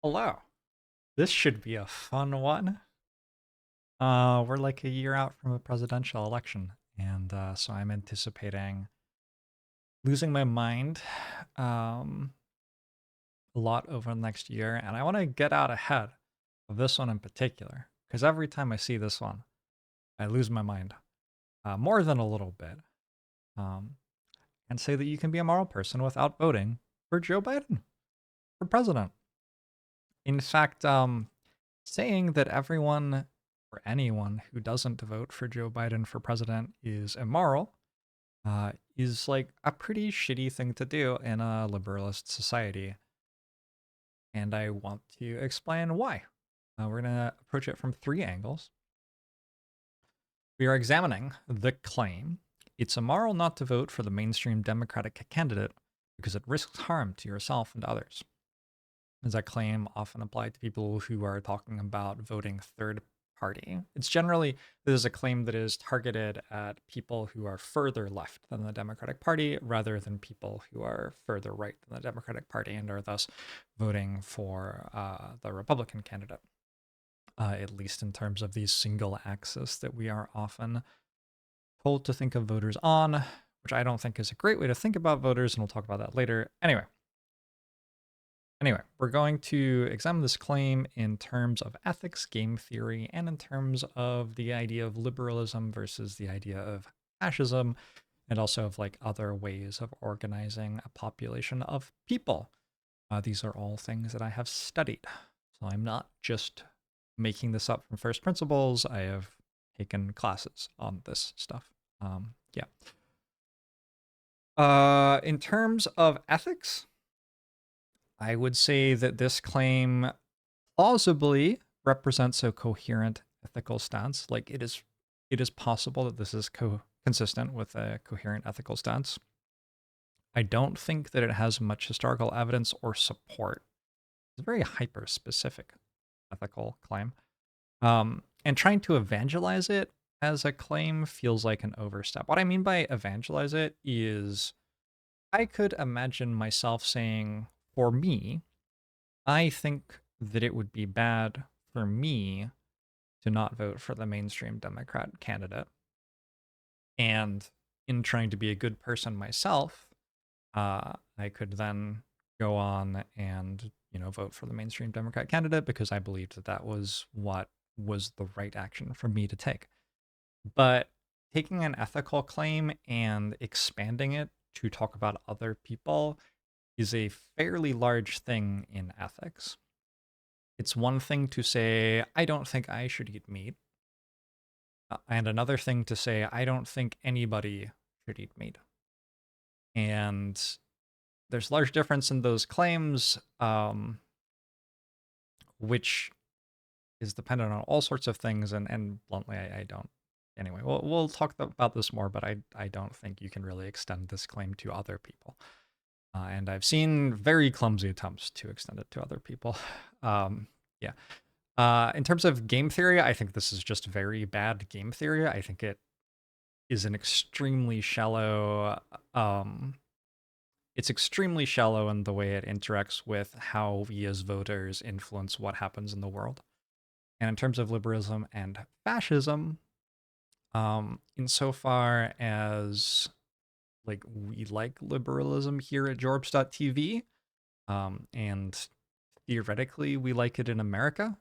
Hello. This should be a fun one. We're like a year out from a presidential election, and so I'm anticipating losing my mind um, a lot over the next year, and I want to get out ahead of this one in particular, because every time I see this one, I lose my mind more than a little bit, um, and say that you can be a moral person without voting for Joe Biden for president. In fact, saying that everyone or anyone who doesn't vote for Joe Biden for president is immoral is like a pretty shitty thing to do in a liberalist society. And I want to explain why. We're going to approach it from three angles. We are examining the claim it's immoral not to vote for the mainstream Democratic candidate because it risks harm to yourself and others. Is that claim often applied to people who are talking about voting third party? It's generally, this is a claim that is targeted at people who are further left than the Democratic Party rather than people who are further right than the Democratic Party and are thus voting for the Republican candidate, at least in terms of these single axis that we are often told to think of voters on, which I don't think is a great way to think about voters, and we'll talk about that later. Anyway, we're going to examine this claim in terms of ethics, game theory, and in terms of the idea of liberalism versus the idea of fascism, and also of like other ways of organizing a population of people. These are all things that I have studied. So I'm not just making this up from first principles. I have taken classes on this stuff. Yeah. In terms of ethics, I would say that this claim plausibly represents a coherent ethical stance. Like it is possible that this is consistent with a coherent ethical stance. I don't think that it has much historical evidence or support. It's a very hyper specific ethical claim. And trying to evangelize it as a claim feels like an overstep. What I mean by evangelize it is I could imagine myself saying, for me, I think that it would be bad for me to not vote for the mainstream Democrat candidate. And in trying to be a good person myself, I could then go on and, vote for the mainstream Democrat candidate because I believed that that was what was the right action for me to take. But taking an ethical claim and expanding it to talk about other people is a fairly large thing in ethics. It's one thing to say, I don't think I should eat meat, and another thing to say, I don't think anybody should eat meat. And there's large difference in those claims, which is dependent on all sorts of things. And bluntly, I don't. Anyway, we'll talk about this more, but I don't think you can really extend this claim to other people. And I've seen very clumsy attempts to extend it to other people. Yeah. In terms of game theory, I think this is just very bad game theory. I think it is an extremely shallow. It's extremely shallow in the way it interacts with how we as voters influence what happens in the world. And in terms of liberalism and fascism, insofar as like we like liberalism here at Jorbs.tv, and theoretically we like it in America.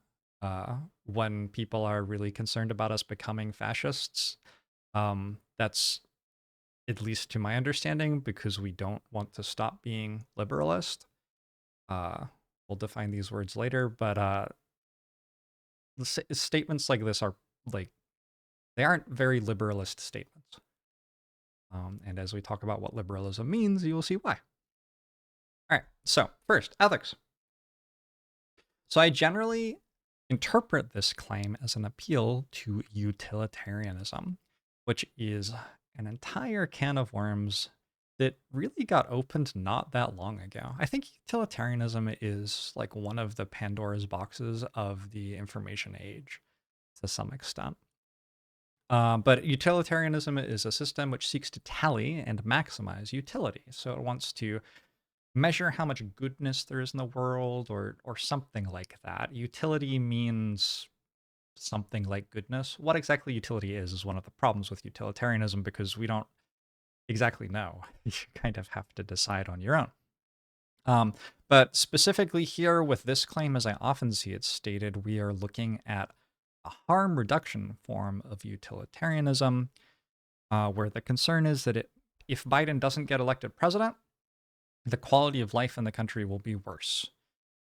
When people are really concerned about us becoming fascists, that's, at least to my understanding, because we don't want to stop being liberalist. We'll define these words later, but statements like this are like, they aren't very liberalist statements. And as we talk about what liberalism means, you will see why. All right, so first, ethics. So I generally interpret this claim as an appeal to utilitarianism, which is an entire can of worms that really got opened not that long ago. I think utilitarianism is like one of the Pandora's boxes of the information age to some extent. But utilitarianism is a system which seeks to tally and maximize utility. So it wants to measure how much goodness there is in the world, or something like that. Utility means something like goodness. What exactly utility is one of the problems with utilitarianism, because we don't exactly know. You kind of have to decide on your own. But specifically here with this claim, as I often see it stated, we are looking at a harm reduction form of utilitarianism, where the concern is that if Biden doesn't get elected president, the quality of life in the country will be worse.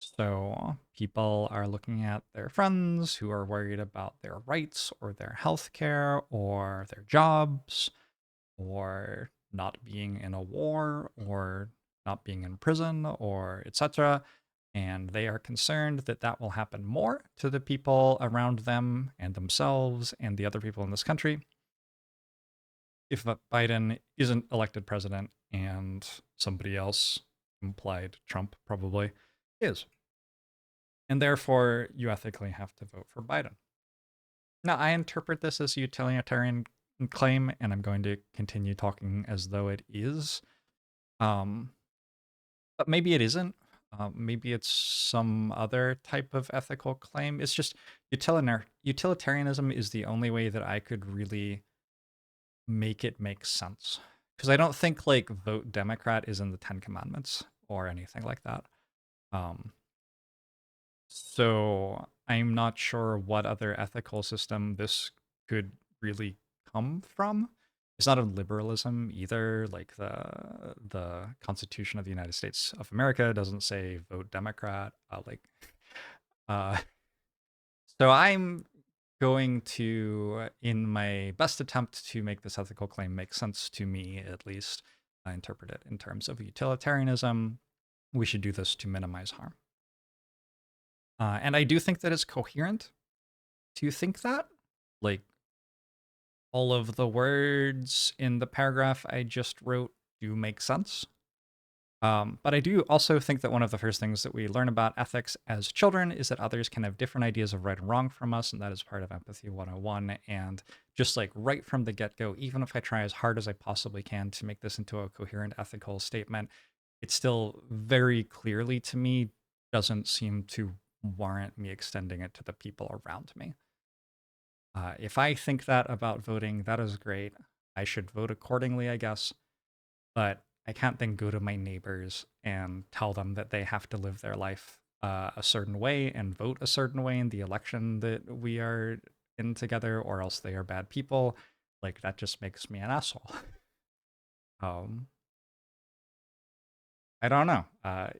So people are looking at their friends who are worried about their rights or their health care or their jobs or not being in a war or not being in prison or etc. And they are concerned that that will happen more to the people around them and themselves and the other people in this country if Biden isn't elected president and somebody else, implied Trump probably, is. And therefore, you ethically have to vote for Biden. Now, I interpret this as a utilitarian claim, and I'm going to continue talking as though it is. But maybe it isn't. Maybe it's some other type of ethical claim. It's just utilitarianism is the only way that I could really make it make sense. Because I don't think like vote Democrat is in the Ten Commandments or anything like that. Um, so I'm not sure what other ethical system this could really come from. It's not a liberalism either. Like the Constitution of the United States of America doesn't say vote Democrat. Uh, so I'm going to, in my best attempt to make this ethical claim make sense to me, at least, interpret it in terms of utilitarianism. We should do this to minimize harm. And I do think that it's coherent to think that. Like, all of the words in the paragraph I just wrote do make sense. But I do also think that one of the first things that we learn about ethics as children is that others can have different ideas of right and wrong from us, and that is part of Empathy 101. And just like right from the get go, even if I try as hard as I possibly can to make this into a coherent ethical statement, it still very clearly to me doesn't seem to warrant me extending it to the people around me. If I think that about voting, that is great. I should vote accordingly, I guess. But I can't then go to my neighbors and tell them that they have to live their life a certain way and vote a certain way in the election that we are in together, or else they are bad people. Like, that just makes me an asshole. um, I don't know. I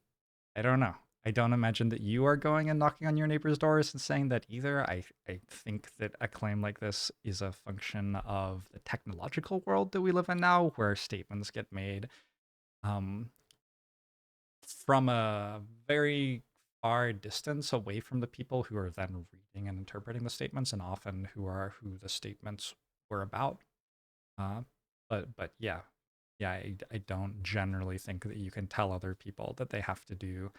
don't know. I don't imagine that you are going and knocking on your neighbor's doors and saying that either. I think that a claim like this is a function of the technological world that we live in now, where statements get made um, from a very far distance away from the people who are then reading and interpreting the statements, and often who the statements were about. Uh, but yeah, I don't generally think that you can tell other people that they have to do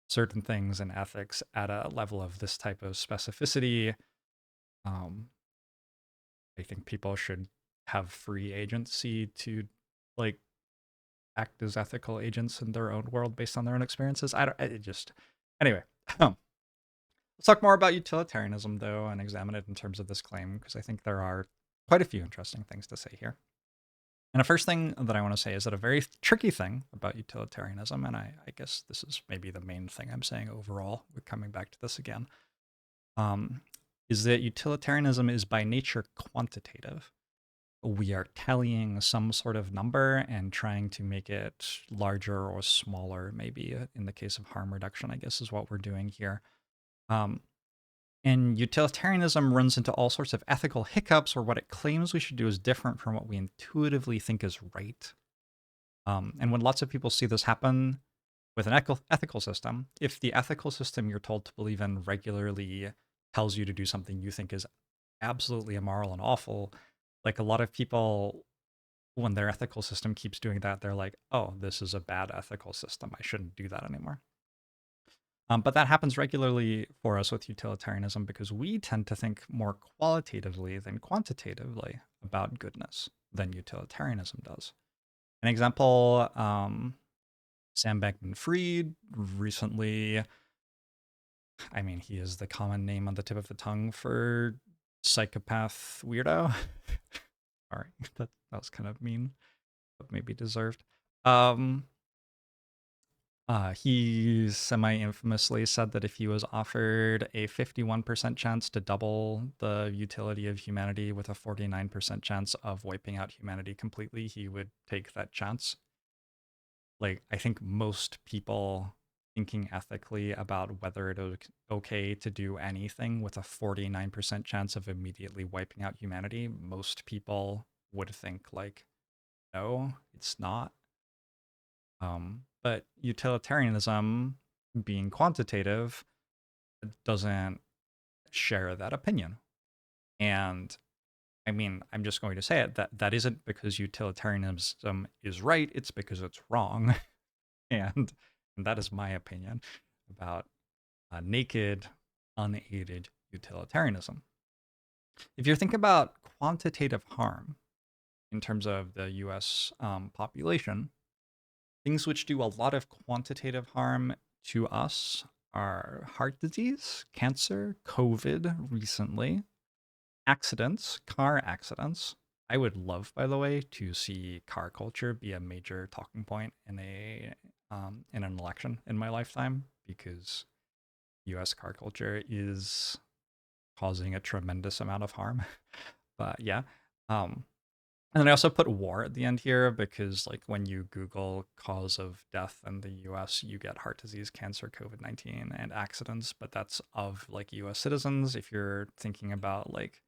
certain things in ethics at a level of this type of specificity. Um, I think people should have free agency to like act as ethical agents in their own world based on their own experiences. I don't. It just anyway. Let's talk more about utilitarianism though, and examine it in terms of this claim, because I think there are quite a few interesting things to say here. And the first thing that I want to say is that a very tricky thing about utilitarianism, and I guess this is maybe the main thing I'm saying overall, we're coming back to this again, is that utilitarianism is by nature quantitative. We are tallying some sort of number and trying to make it larger or smaller, maybe in the case of harm reduction, I guess is what we're doing here. And utilitarianism runs into all sorts of ethical hiccups, where what it claims we should do is different from what we intuitively think is right. And when lots of people see this happen with an ethical system, if the ethical system you're told to believe in regularly tells you to do something you think is absolutely immoral and awful, like a lot of people, when their ethical system keeps doing that, they're like, oh, this is a bad ethical system. I shouldn't do that anymore. But that happens regularly for us with utilitarianism because we tend to think more qualitatively than quantitatively about goodness than utilitarianism does. An example Sam Bankman-Fried recently, I mean, he is the common name on the tip of the tongue for psychopath weirdo. All right, that was kind of mean, but maybe deserved. He semi-infamously said that if he was offered a 51% chance to double the utility of humanity with a 49% chance of wiping out humanity completely, he would take that chance. Like, I think most people thinking ethically about whether it is okay to do anything with a 49% chance of immediately wiping out humanity, most people would think like, no, it's not. But utilitarianism, being quantitative, doesn't share that opinion. And I mean, I'm just going to say it, that isn't because utilitarianism is right, it's because it's wrong. and, and that is my opinion about naked, unaided utilitarianism. If you're thinking about quantitative harm in terms of the US population, things which do a lot of quantitative harm to us are heart disease, cancer, COVID recently, accidents, car accidents. I would love, by the way, to see car culture be a major talking point in an election in my lifetime, because U.S. car culture is causing a tremendous amount of harm. But yeah, um, and then I also put war at the end here because, like, when you Google cause of death in the US, you get heart disease, cancer, COVID-19, and accidents, but that's of, like, US citizens. If you're thinking about, like,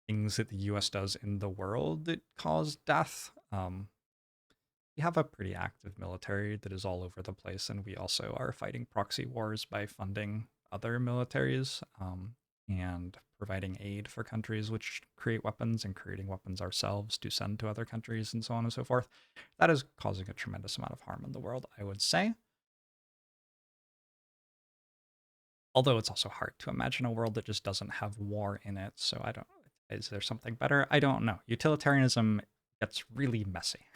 things that the US does in the world that cause death, we have a pretty active military that is all over the place, and we also are fighting proxy wars by funding other militaries. And providing aid for countries which create weapons and creating weapons ourselves to send to other countries and so on and so forth. That is causing a tremendous amount of harm in the world, I would say. Although it's also hard to imagine a world that just doesn't have war in it. So I don't, is there something better? I don't know. Utilitarianism gets really messy.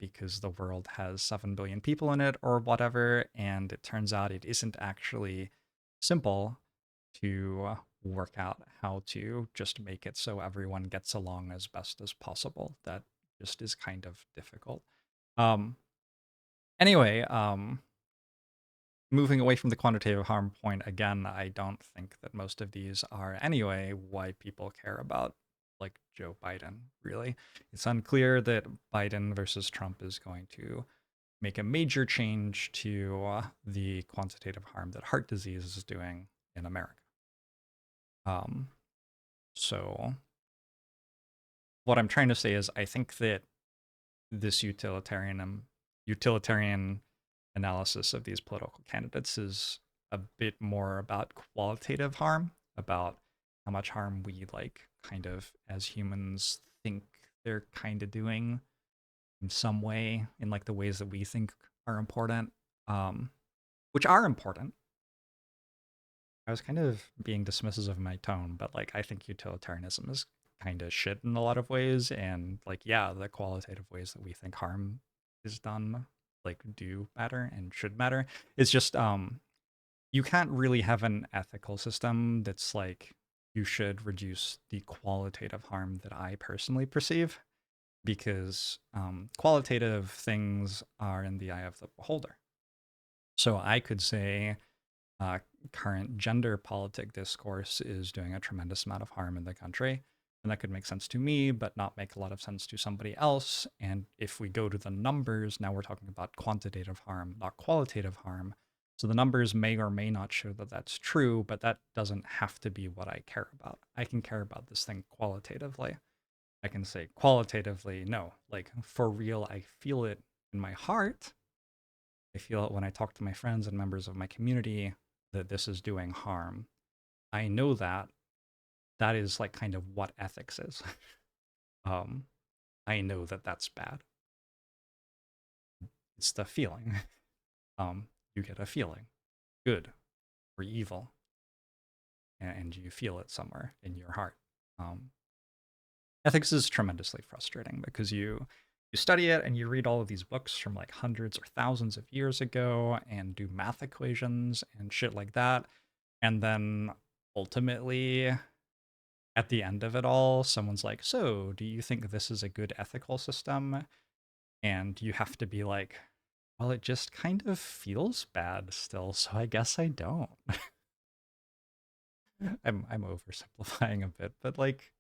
Because the world has 7 billion people in it or whatever, and it turns out it isn't actually simple to work out how to just make it so everyone gets along as best as possible. That just is kind of difficult. Um, anyway, moving away from the quantitative harm point again, I don't think that most of these are anyway why people care about, like, Joe Biden, really. It's unclear that Biden versus Trump is going to make a major change to the quantitative harm that heart disease is doing in America. So what I'm trying to say is I think that this utilitarian analysis of these political candidates is a bit more about qualitative harm, about how much harm we, like, kind of as humans think they're kind of doing in some way, in, like, the ways that we think are important, which are important. I was kind of being dismissive of my tone, but, like, I think utilitarianism is kind of shit in a lot of ways, and, like, yeah, the qualitative ways that we think harm is done, like, do matter and should matter. It's just you can't really have an ethical system that's like, you should reduce the qualitative harm that I personally perceive, because qualitative things are in the eye of the beholder. So I could say uh, current gender politic discourse is doing a tremendous amount of harm in the country. And that could make sense to me, but not make a lot of sense to somebody else. And if we go to the numbers, now we're talking about quantitative harm, not qualitative harm. So the numbers may or may not show that that's true, but that doesn't have to be what I care about. I can care about this thing qualitatively. I can say qualitatively, no, like, for real, I feel it in my heart. I feel it when I talk to my friends and members of my community that this is doing harm. I know that that is, like, kind of what ethics is. um, I know that that's bad. It's the feeling. You get a feeling, good or evil, and you feel it somewhere in your heart. Ethics is tremendously frustrating because you you study it and you read all of these books from like hundreds or thousands of years ago and do math equations and shit like that. And then ultimately, at the end of it all, someone's like, so do you think this is a good ethical system? And you have to be like, well, it just kind of feels bad still, so I guess I don't. I'm oversimplifying a bit, but like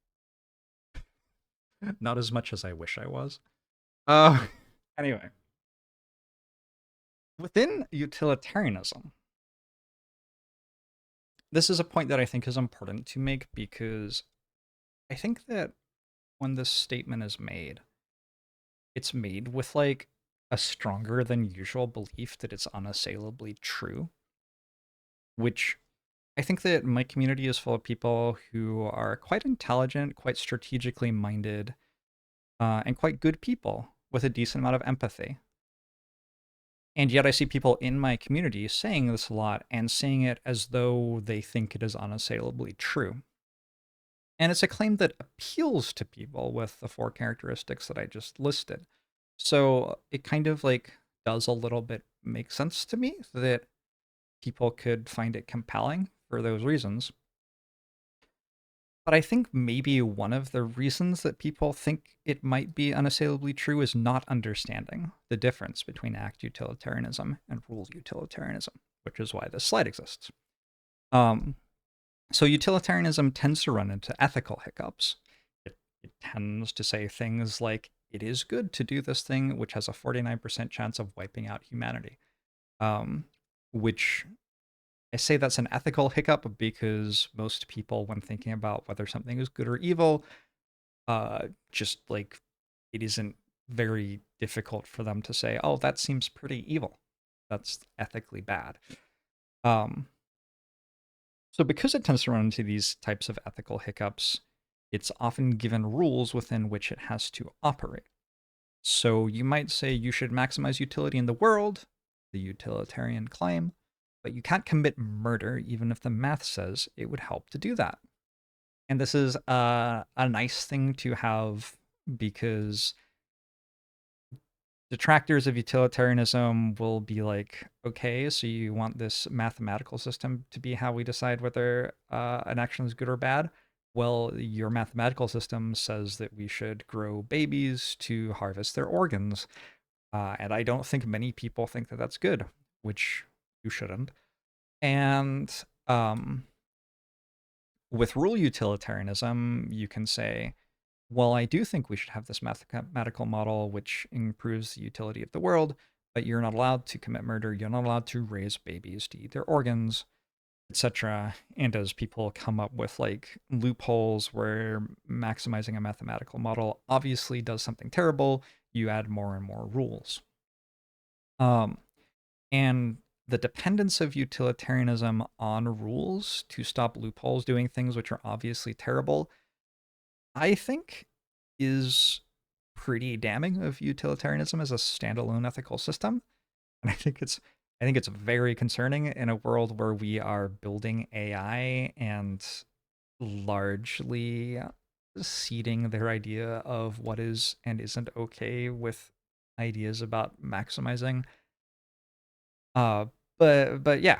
not as much as I wish I was. Uh anyway, within utilitarianism, this is a point that I think is important to make because I think that when this statement is made, it's made with like a stronger than usual belief that it's unassailably true, which I think that my community is full of people who are quite intelligent, quite strategically minded, and quite good people with a decent amount of empathy. And yet I see people in my community saying this a lot and saying it as though they think it is unassailably true. And it's a claim that appeals to people with the four characteristics that I just listed. So it kind of like does a little bit make sense to me that people could find it compelling for those reasons. But I think maybe one of the reasons that people think it might be unassailably true is not understanding the difference between act utilitarianism and rule utilitarianism, which is why this slide exists. So utilitarianism tends to run into ethical hiccups. It tends to say things like, it is good to do this thing, which has a 49% chance of wiping out humanity, which I say that's an ethical hiccup because most people, when thinking about whether something is good or evil, just like it isn't very difficult for them to say, oh, that seems pretty evil. That's ethically bad. So because it tends to run into these types of ethical hiccups, it's often given rules within which it has to operate. So you might say you should maximize utility in the world, the utilitarian claim, but you can't commit murder even if the math says it would help to do that. And this is a nice thing to have because detractors of utilitarianism will be like, okay, so you want this mathematical system to be how we decide whether an action is good or bad? Well, your mathematical system says that we should grow babies to harvest their organs. And I don't think many people think that that's good, which you shouldn't. And with rule utilitarianism, you can say, well, I do think we should have this mathematical model which improves the utility of the world, but you're not allowed to commit murder. You're not allowed to raise babies to eat their organs, etc. And as people come up with like loopholes where maximizing a mathematical model obviously does something terrible, you add more and more rules. And the dependence of utilitarianism on rules to stop loopholes doing things which are obviously terrible, I think, is pretty damning of utilitarianism as a standalone ethical system. And I think it's very concerning in a world where we are building AI and largely seeding their idea of what is and isn't okay with ideas about maximizing. But yeah.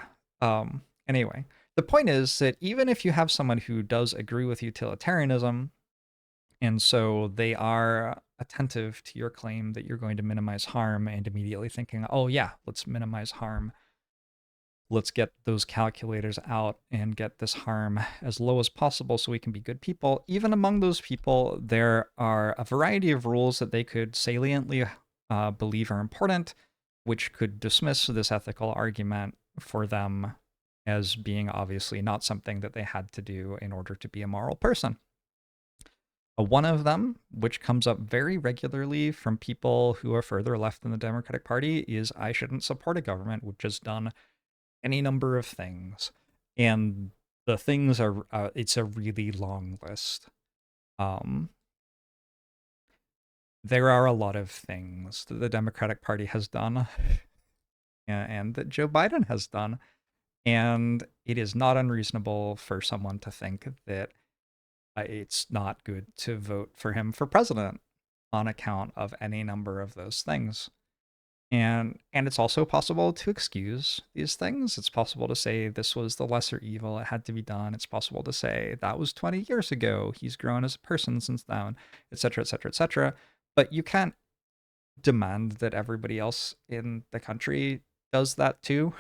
Anyway, the point is that even if you have someone who does agree with utilitarianism, and so they are attentive to your claim that you're going to minimize harm and immediately thinking, oh yeah, let's minimize harm. Let's get those calculators out and get this harm as low as possible so we can be good people. Even among those people, there are a variety of rules that they could saliently believe are important, which could dismiss this ethical argument for them as being obviously not something that they had to do in order to be a moral person. One of them, which comes up very regularly from people who are further left in the Democratic Party, is I shouldn't support a government which has done any number of things. And the things are, it's a really long list. There are a lot of things that the Democratic Party has done and that Joe Biden has done. And it is not unreasonable for someone to think that it's not good to vote for him for president. on account of any number of those things. And it's also possible to excuse these things. It's possible to say this was the lesser evil, it had to be done. It's possible to say that was 20 years ago, he's grown as a person since then, etc., etc., etc. But you can't demand that everybody else in the country does that too.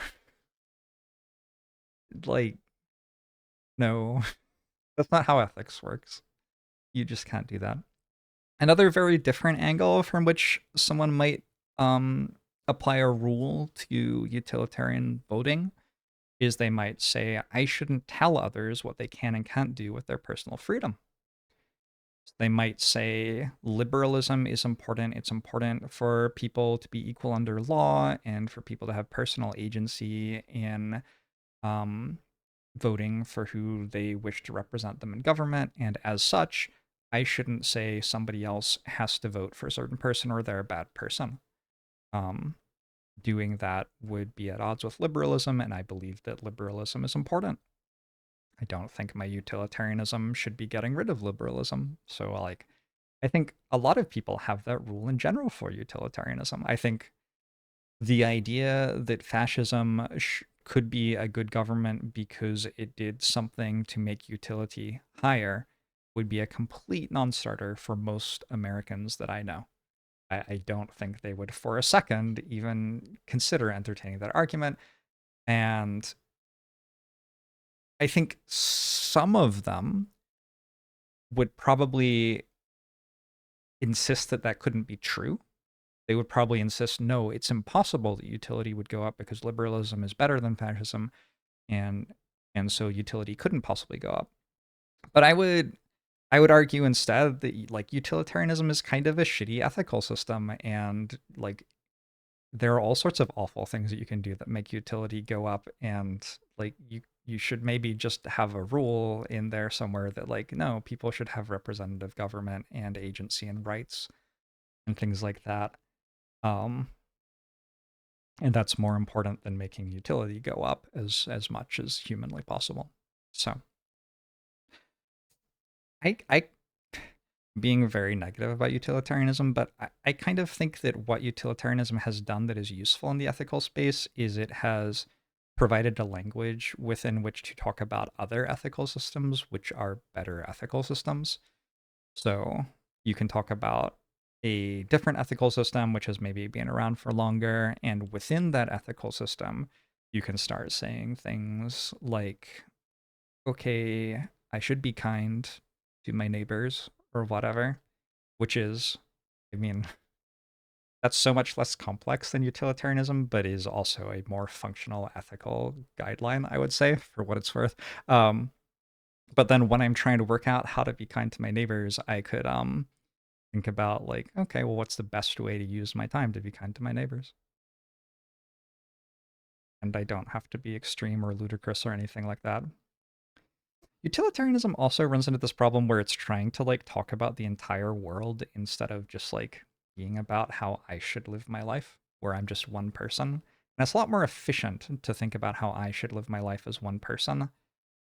Like, no, that's not how ethics works. You just can't do that. Another very different angle from which someone might apply a rule to utilitarian voting is they might say, I shouldn't tell others what they can and can't do with their personal freedom. They might say liberalism is important. It's important for people to be equal under law and for people to have personal agency in voting for who they wish to represent them in government. And as such, I shouldn't say somebody else has to vote for a certain person or they're a bad person. Doing that would be at odds with liberalism, and I believe that liberalism is important. I don't think my utilitarianism should be getting rid of liberalism. So, like, I think a lot of people have that rule in general for utilitarianism. I think the idea that fascism could be a good government because it did something to make utility higher would be a complete non-starter for most Americans that I know. I don't think they would for a second even consider entertaining that argument. And I think some of them would probably insist that that couldn't be true. They would probably insist, no, it's impossible that utility would go up because liberalism is better than fascism, and so utility couldn't possibly go up. But I would argue instead that like utilitarianism is kind of a shitty ethical system, and like there are all sorts of awful things that you can do that make utility go up, and like you should maybe just have a rule in there somewhere that like no, people should have representative government and agency and rights and things like that. And that's more important than making utility go up as much as humanly possible. So I being very negative about utilitarianism, but I kind of think that what utilitarianism has done that is useful in the ethical space is it has provided a language within which to talk about other ethical systems, which are better ethical systems. So you can talk about a different ethical system, which has maybe been around for longer. And within that ethical system, you can start saying things like, okay, I should be kind to my neighbors or whatever, which is, I mean, that's so much less complex than utilitarianism, but is also a more functional ethical guideline, I would say, for what it's worth. But then when I'm trying to work out how to be kind to my neighbors, I could think about like, okay, well, what's the best way to use my time to be kind to my neighbors? And I don't have to be extreme or ludicrous or anything like that. Utilitarianism also runs into this problem where it's trying to like talk about the entire world instead of just like being about how I should live my life, where I'm just one person. And it's a lot more efficient to think about how I should live my life as one person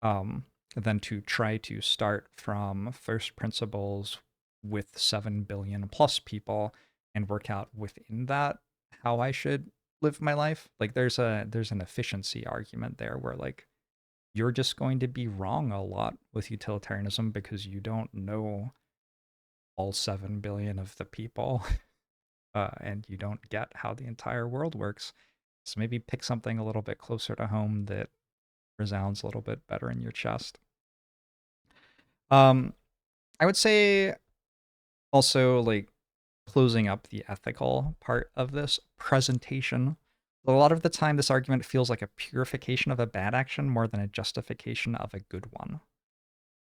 than to try to start from first principles with 7 billion plus people and work out within that how I should live my life. Like there's an efficiency argument there where like you're just going to be wrong a lot with utilitarianism because you don't know all 7 billion of the people and you don't get how the entire world works. So maybe pick something a little bit closer to home that resounds a little bit better in your chest. I would say also like closing up the ethical part of this presentation. A lot of the time, this argument feels like a purification of a bad action more than a justification of a good one.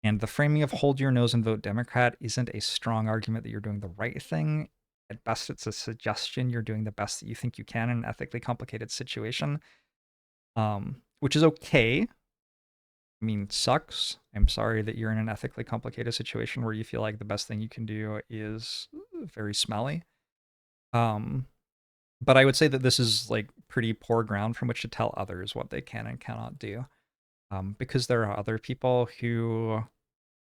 And the framing of hold your nose and vote Democrat isn't a strong argument that you're doing the right thing. At best, it's a suggestion you're doing the best that you think you can in an ethically complicated situation, which is okay. I mean, sucks. I'm sorry that you're in an ethically complicated situation where you feel like the best thing you can do is very smelly. But I would say that this is like pretty poor ground from which to tell others what they can and cannot do. Because there are other people who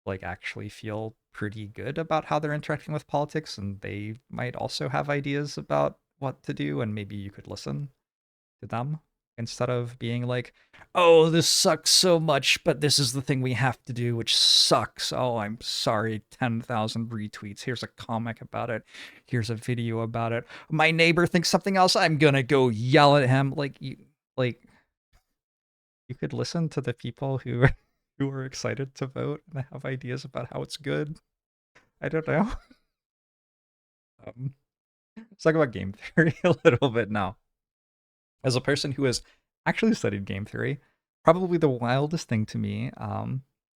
like actually feel pretty good about how they're interacting with politics, and they might also have ideas about what to do, and maybe you could listen to them instead of being like, oh, this sucks so much, but this is the thing we have to do, which sucks. Oh, I'm sorry. 10,000 retweets. Here's a comic about it. Here's a video about it. My neighbor thinks something else. I'm gonna go yell at him. Like you could listen to the people who who are excited to vote and have ideas about how it's good. I don't know. Let's talk about game theory a little bit now. As a person who has actually studied game theory, probably the wildest thing to me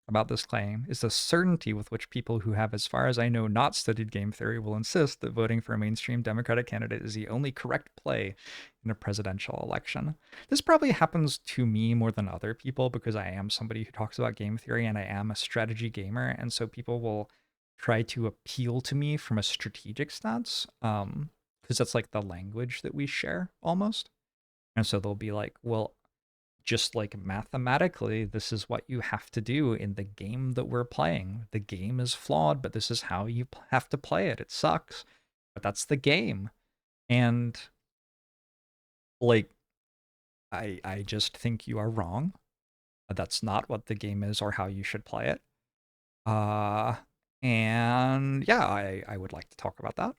about this claim is the certainty with which people who have, as far as I know, not studied game theory will insist that voting for a mainstream Democratic candidate is the only correct play in a presidential election. This probably happens to me more than other people because I am somebody who talks about game theory and I am a strategy gamer, and so people will try to appeal to me from a strategic stance because that's like the language that we share almost. And so they'll be like, well, just like mathematically, this is what you have to do in the game that we're playing. The game is flawed, but this is how you have to play it. It sucks, but that's the game. And like, I just think you are wrong. That's not what the game is or how you should play it. Uh, and yeah, I would like to talk about that.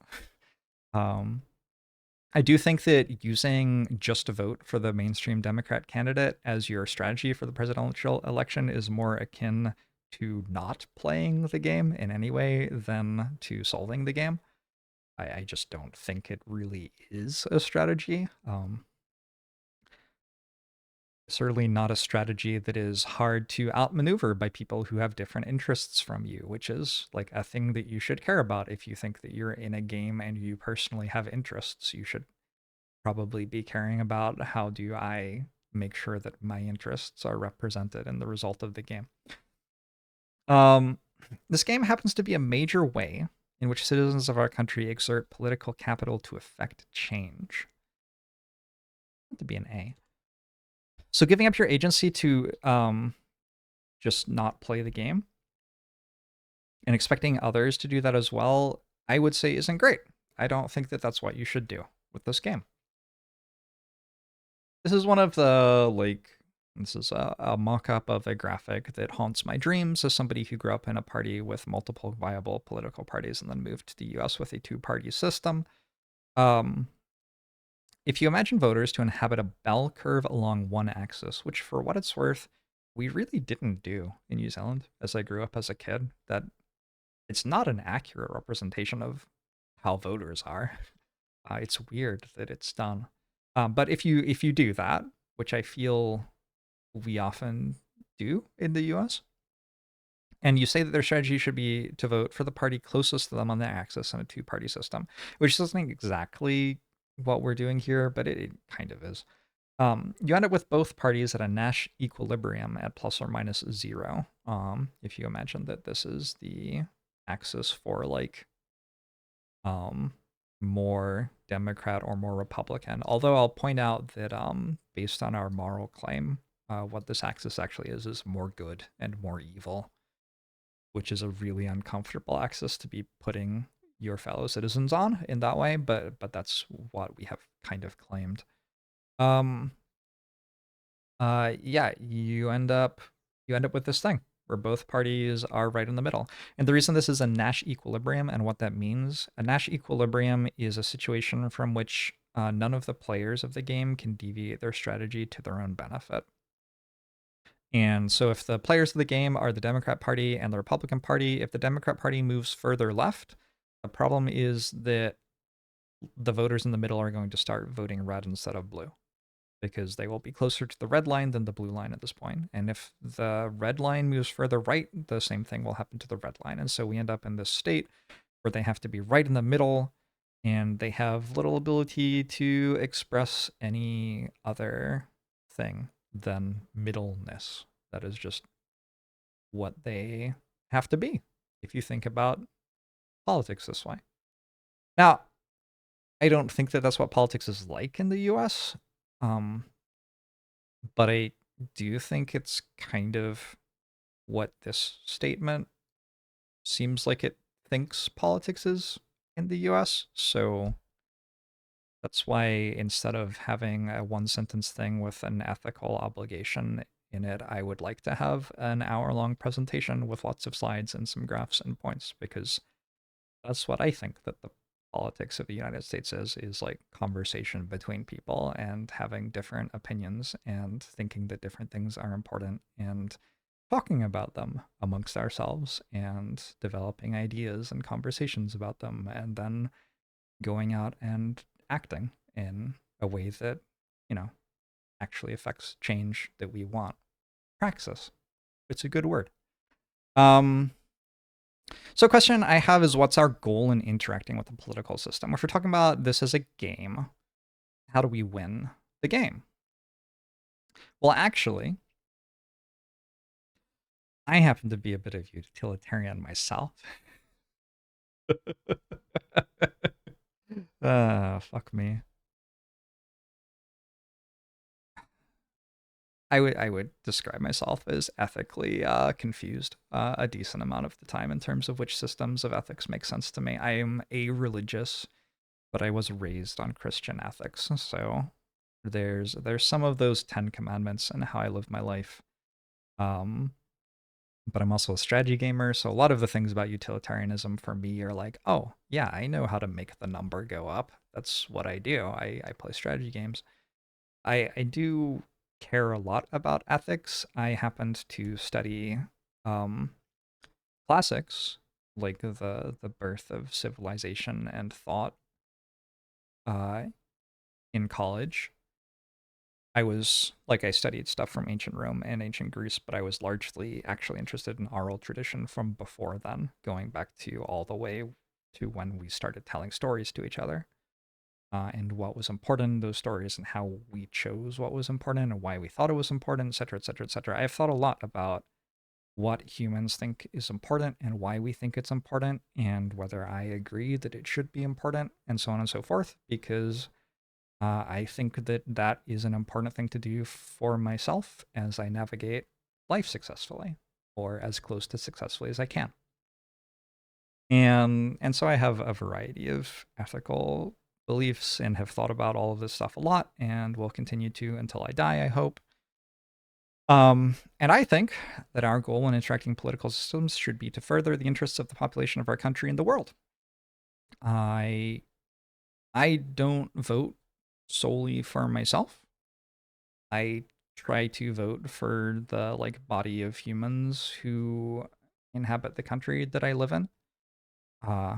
I do think that using just a vote for the mainstream Democrat candidate as your strategy for the presidential election is more akin to not playing the game in any way than to solving the game. I just don't think it really is a strategy. Certainly not a strategy that is hard to outmaneuver by people who have different interests from you, which is like a thing that you should care about. If you think that you're in a game and you personally have interests, you should probably be caring about how do I make sure that my interests are represented in the result of the game. This game happens to be a major way in which citizens of our country exert political capital to effect change. To be an A. So giving up your agency to just not play the game and expecting others to do that as well, I would say isn't great. I don't think that that's what you should do with this game. This is one of the, this is a mock-up of a graphic that haunts my dreams as somebody who grew up in a party with multiple viable political parties and then moved to the US with a two-party system. If you imagine voters to inhabit a bell curve along one axis, which for what it's worth, we really didn't do in New Zealand as I grew up as a kid, that it's not an accurate representation of how voters are. It's weird that it's done. But if you do that, which I feel we often do in the US, and you say that their strategy should be to vote for the party closest to them on the axis in a two-party system, which isn't exactly what we're doing here, but it kind of is. You end up with both parties at a Nash equilibrium at plus or minus 0. If you imagine that this is the axis for like more Democrat or more Republican. Although I'll point out that based on our moral claim, what this axis actually is more good and more evil, which is a really uncomfortable axis to be putting your fellow citizens on in that way, but that's what we have kind of claimed. Yeah, you end up with this thing where both parties are right in the middle. And the reason this is a Nash equilibrium and what that means, a Nash equilibrium is a situation from which none of the players of the game can deviate their strategy to their own benefit. And so if the players of the game are the Democrat Party and the Republican Party, if the Democrat Party moves further left, the problem is that the voters in the middle are going to start voting red instead of blue, because they will be closer to the red line than the blue line at this point. And if the red line moves further right, the same thing will happen to the red line. And so we end up in this state where they have to be right in the middle, and they have little ability to express any other thing than middleness. That is just what they have to be if you think about politics this way. Now, I don't think that that's what politics is like in the US. But I do think it's kind of what this statement seems like it thinks politics is in the US. So that's why instead of having a one sentence thing with an ethical obligation in it, I would like to have an hour-long presentation with lots of slides and some graphs and points, because that's what I think that the politics of the United States is like conversation between people and having different opinions and thinking that different things are important and talking about them amongst ourselves and developing ideas and conversations about them and then going out and acting in a way that, you know, actually affects change that we want. Praxis. It's a good word. So a question I have is, what's our goal in interacting with the political system? If we're talking about this as a game, how do we win the game? Well, actually, I happen to be a bit of utilitarian myself. Fuck me. I would describe myself as ethically confused a decent amount of the time in terms of which systems of ethics make sense to me. I am a-religious, but I was raised on Christian ethics, so there's some of those 10 commandments in how I live my life. But I'm also a strategy gamer, so a lot of the things about utilitarianism for me are like, oh yeah, I know how to make the number go up. That's what I do. I play strategy games. I do care a lot about ethics. I happened to study classics, like the birth of civilization and thought, uh, in college. I studied stuff from ancient Rome and ancient Greece, but I was largely actually interested in oral tradition from before then, going back to all the way to when we started telling stories to each other, and what was important in those stories and how we chose what was important and why we thought it was important, etc., etc., etc. I've thought a lot about what humans think is important and why we think it's important and whether I agree that it should be important and so on and so forth, because I think that that is an important thing to do for myself as I navigate life successfully, or as close to successfully as I can. And so I have a variety of ethical beliefs and have thought about all of this stuff a lot and will continue to until I die, I hope. And I think that our goal in interacting political systems should be to further the interests of the population of our country and the world. I I don't vote solely for myself. I try to vote for the like body of humans who inhabit the country that I live in. Uh,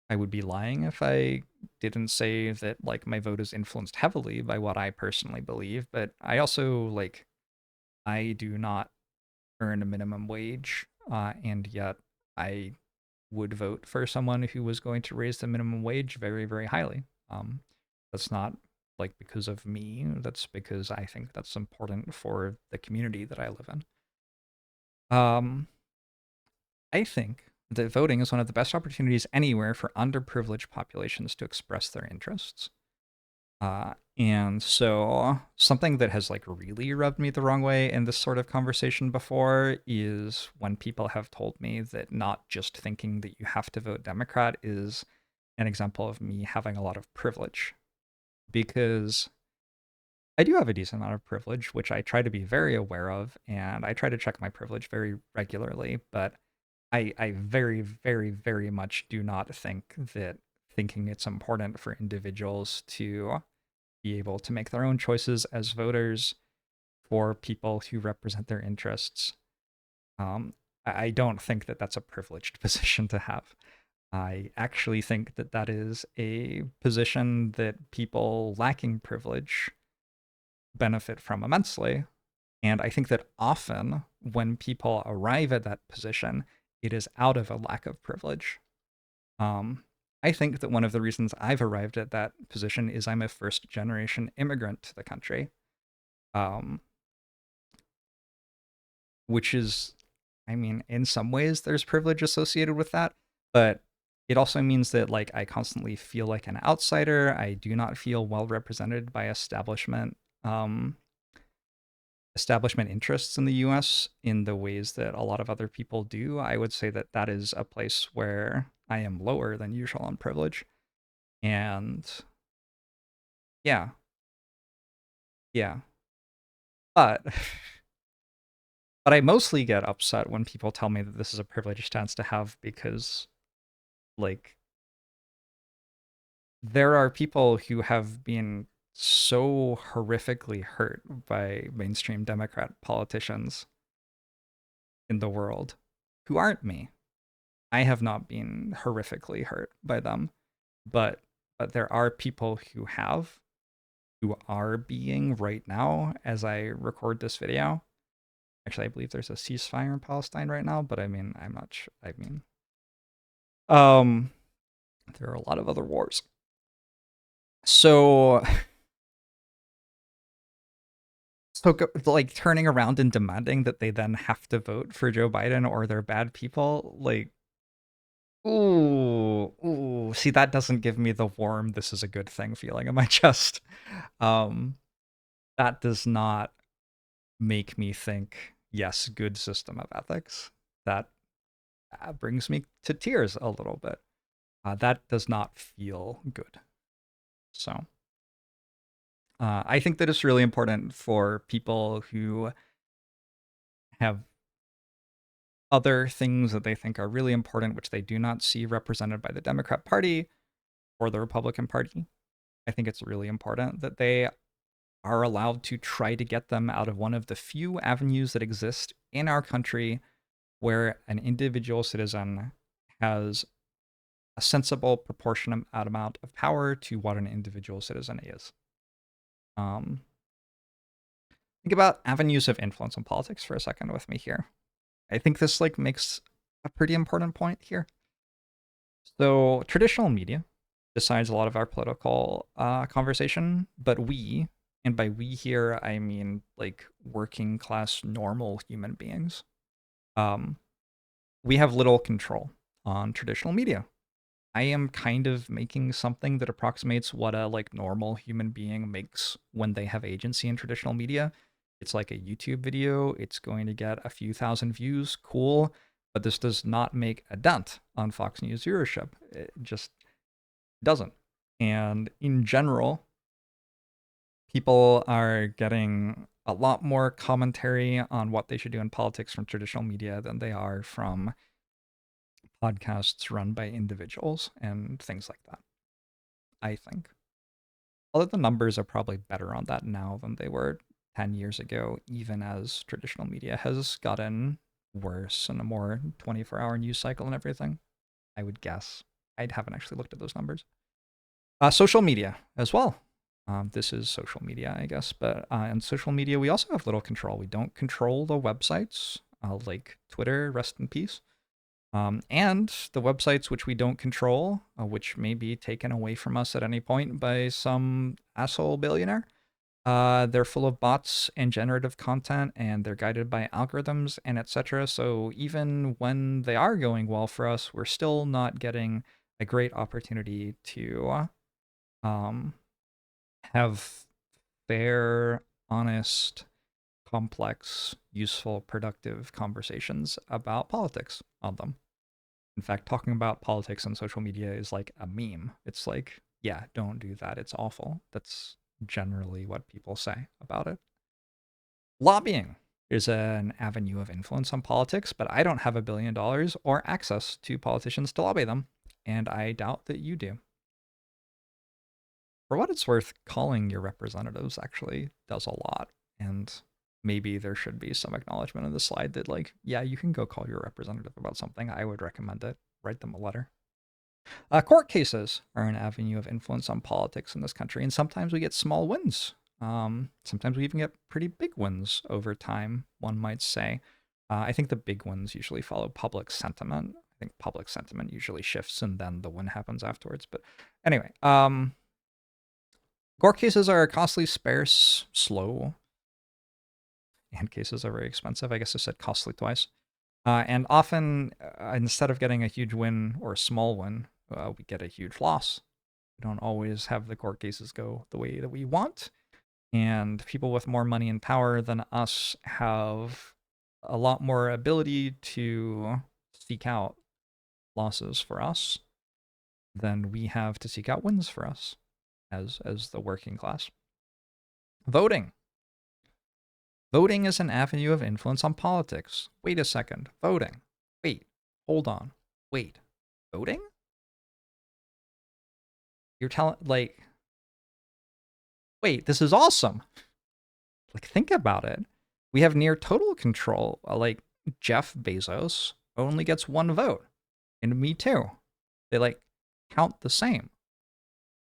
I would be lying if I didn't say that like my vote is influenced heavily by what I personally believe, but I also like I do not earn a minimum wage, and yet I would vote for someone who was going to raise the minimum wage very, very highly. That's not like because of me. That's because I think that's important for the community that I live in. Um, I think that voting is one of the best opportunities anywhere for underprivileged populations to express their interests. And so something that has like really rubbed me the wrong way in this sort of conversation before is when people have told me that not just thinking that you have to vote Democrat is an example of me having a lot of privilege, because I do have a decent amount of privilege, which I try to be very aware of, and I try to check my privilege very regularly, but I very, very, very much do not think that thinking it's important for individuals to be able to make their own choices as voters for people who represent their interests. I don't think that that's a privileged position to have. I actually think that that is a position that people lacking privilege benefit from immensely. And I think that often when people arrive at that position, it is out of a lack of privilege. I think that one of the reasons I've arrived at that position is I'm a first generation immigrant to the country, um, which is, I mean, in some ways there's privilege associated with that, but it also means that like I constantly feel like an outsider. I do not feel well represented by establishment establishment interests in the US in the ways that a lot of other people do, I would say that that is a place where I am lower than usual on privilege. And yeah, yeah. But but I mostly get upset when people tell me that this is a privileged stance to have because like there are people who have been so horrifically hurt by mainstream Democrat politicians in the world who aren't me. I have not been horrifically hurt by them, but there are people who are being right now as I record this video. Actually, I believe there's a ceasefire in Palestine right now, but I mean, I'm not sure. I mean, um, there are a lot of other wars. So, like turning around and demanding that they then have to vote for Joe Biden or they're bad people, like, ooh, see, that doesn't give me the warm, this is a good thing feeling in my chest. Um, that does not make me think, yes, good system of ethics. That brings me to tears a little bit. That does not feel good. So I think that it's really important for people who have other things that they think are really important, which they do not see represented by the Democrat Party or the Republican Party. I think it's really important that they are allowed to try to get them out of one of the few avenues that exist in our country where an individual citizen has a sensible proportionate amount of power to what an individual citizen is. Um, think about avenues of influence in politics for a second with me here. I think this like makes a pretty important point here. So traditional media decides a lot of our political conversation, but we, and by we here I mean like working class normal human beings, um, we have little control on traditional media. I am kind of making something that approximates what a like normal human being makes when they have agency in traditional media. It's like a YouTube video. It's going to get a few thousand views. Cool. But this does not make a dent on Fox News viewership. It just doesn't. And in general, people are getting a lot more commentary on what they should do in politics from traditional media than they are from podcasts run by individuals and things like that, I think. Although the numbers are probably better on that now than they were 10 years ago, even as traditional media has gotten worse and a more 24-hour news cycle and everything, I would guess. I haven't actually looked at those numbers. Social media as well. This is social media, I guess, but in social media, we also have little control. We don't control the websites like Twitter, rest in peace. And the websites which we don't control, which may be taken away from us at any point by some asshole billionaire. They're full of bots and generative content, and they're guided by algorithms and etc. So even when they are going well for us, we're still not getting a great opportunity to have fair, honest, complex, useful, productive conversations about politics on them. In fact, talking about politics on social media is like a meme. It's like, yeah, don't do that. It's awful. That's generally what people say about it. Lobbying is an avenue of influence on politics, but I don't have $1 billion or access to politicians to lobby them, and I doubt that you do. For what it's worth, calling your representatives actually does a lot, and maybe there should be some acknowledgement in the slide that, like, yeah, you can go call your representative about something. I would recommend it. Write them a letter. Court cases are an avenue of influence on politics in this country, and sometimes we get small wins. Sometimes we even get pretty big wins over time, one might say. I think the big wins usually follow public sentiment. I think public sentiment usually shifts and then the win happens afterwards. But anyway, court cases are costly, sparse, slow, and cases are very expensive. I guess I said costly twice. And often, instead of getting a huge win or a small win, we get a huge loss. We don't always have the court cases go the way that we want. and people with more money and power than us have a lot more ability to seek out losses for us than we have to seek out wins for us as the working class. Voting. Voting is an avenue of influence on politics. Wait a second. Voting. Wait. Hold on. Wait. Voting? You're telling, like, wait, this is awesome. Like, think about it. We have near total control. Like, Jeff Bezos only gets one vote. And me too. They, like, count the same.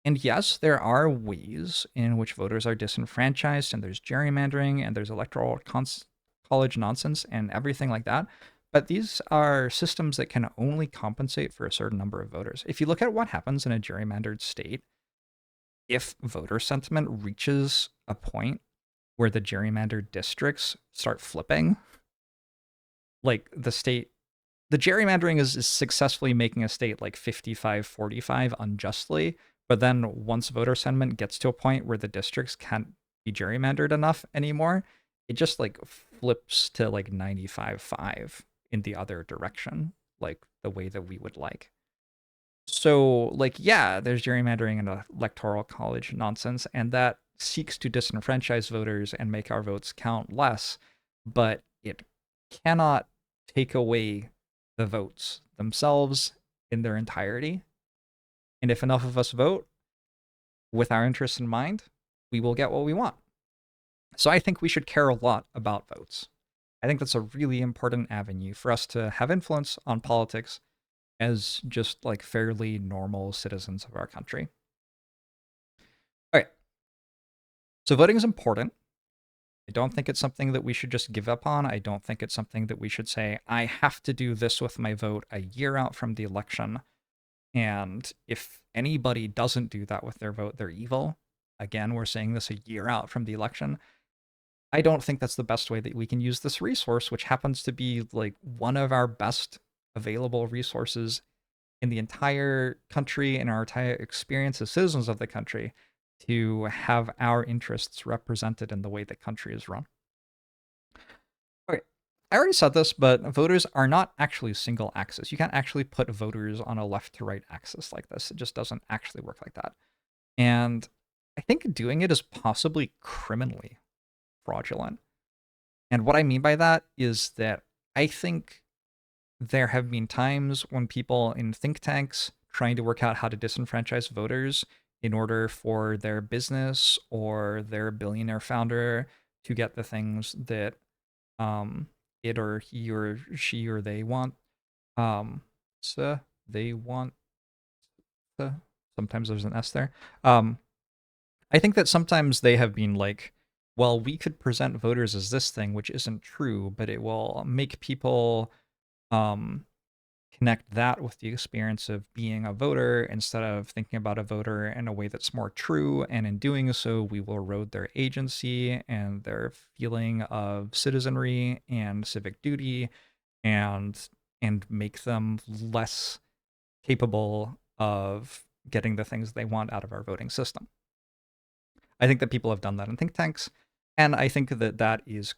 And yes, there are ways in which voters are disenfranchised, and there's gerrymandering, and there's electoral college nonsense, and everything like that. But these are systems that can only compensate for a certain number of voters. If you look at what happens in a gerrymandered state, if voter sentiment reaches a point where the gerrymandered districts start flipping, like the gerrymandering is successfully making a state like 55-45 unjustly. But then once voter sentiment gets to a point where the districts can't be gerrymandered enough anymore, it just like flips to like 95-5 in the other direction, like the way that we would like. So, like, yeah, there's gerrymandering and electoral college nonsense, and that seeks to disenfranchise voters and make our votes count less, but it cannot take away the votes themselves in their entirety. And if enough of us vote with our interests in mind, we will get what we want. So I think we should care a lot about votes. I think that's a really important avenue for us to have influence on politics as just like fairly normal citizens of our country. All right. So voting is important. I don't think it's something that we should just give up on. I don't think it's something that we should say, I have to do this with my vote a year out from the election. And if anybody doesn't do that with their vote, they're evil. Again, we're saying this a year out from the election. I don't think that's the best way that we can use this resource, which happens to be like one of our best available resources in the entire country and our entire experience as citizens of the country, to have our interests represented in the way the country is run. Okay, I already said this, but voters are not actually single axis. You can't actually put voters on a left to right axis like this. It just doesn't actually work like that. And I think doing it is possibly criminally fraudulent. And what I mean by that is that I think there have been times when people in think tanks trying to work out how to disenfranchise voters in order for their business or their billionaire founder to get the things that it or he or she or they want. So they want the, sometimes there's an S there. I think that sometimes they have been like, well, we could present voters as this thing, which isn't true, but it will make people connect that with the experience of being a voter instead of thinking about a voter in a way that's more true. And in doing so, we will erode their agency and their feeling of citizenry and civic duty, and make them less capable of getting the things they want out of our voting system. I think that people have done that in think tanks, and I think that that is,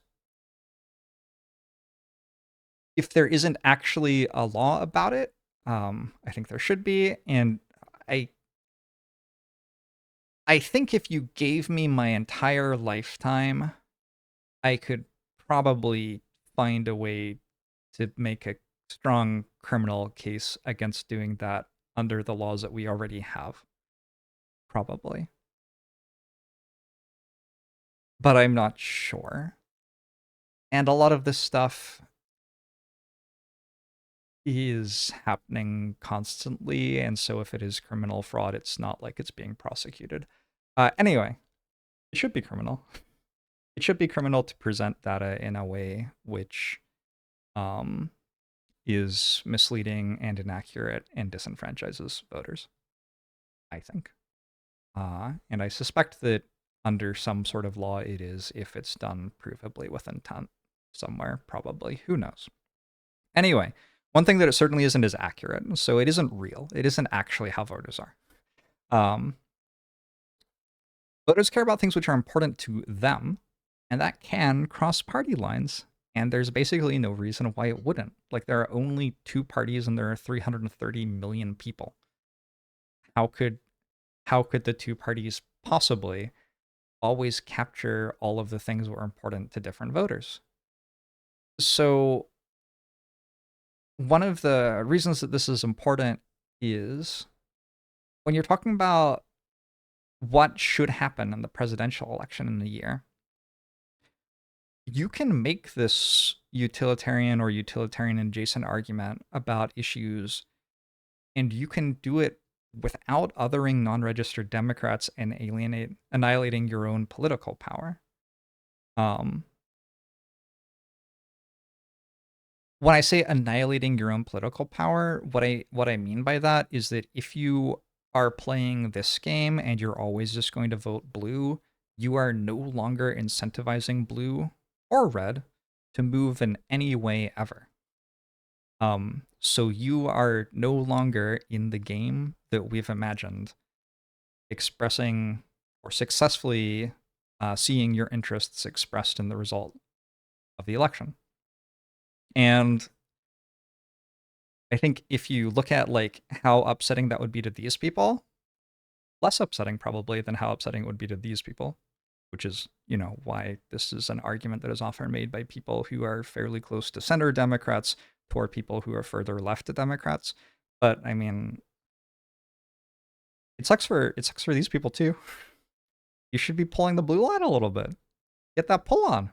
if there isn't actually a law about it, I think there should be. And I think if you gave me my entire lifetime, I could probably find a way to make a strong criminal case against doing that under the laws that we already have. Probably. But I'm not sure. And a lot of this stuff is happening constantly, and so if it is criminal fraud, it's not like it's being prosecuted. Anyway, it should be criminal. It should be criminal to present data in a way which is misleading and inaccurate and disenfranchises voters, I think. And I suspect that under some sort of law it is, if it's done provably with intent somewhere, probably. Who knows? Anyway, one thing that it certainly isn't is accurate. So it isn't real. It isn't actually how voters are. Voters care about things which are important to them, and that can cross party lines. And there's basically no reason why it wouldn't. Like, there are only two parties and there are 330 million people. How could the two parties possibly always capture all of the things that were important to different voters? So one of the reasons that this is important is when you're talking about what should happen in the presidential election in a year, you can make this utilitarian or utilitarian adjacent argument about issues, and you can do it without othering non-registered Democrats and annihilating your own political power. When I say annihilating your own political power, what I mean by that is that if you are playing this game and you're always just going to vote blue, you are no longer incentivizing blue or red to move in any way ever. So you are no longer in the game that we've imagined, expressing or successfully seeing your interests expressed in the result of the election. And I think if you look at like how upsetting that would be to these people, less upsetting probably than how upsetting it would be to these people, which is, you know, why this is an argument that is often made by people who are fairly close to center Democrats toward people who are further left Democrats. But I mean, it sucks for these people too. You should be pulling the blue line a little bit. Get that pull on.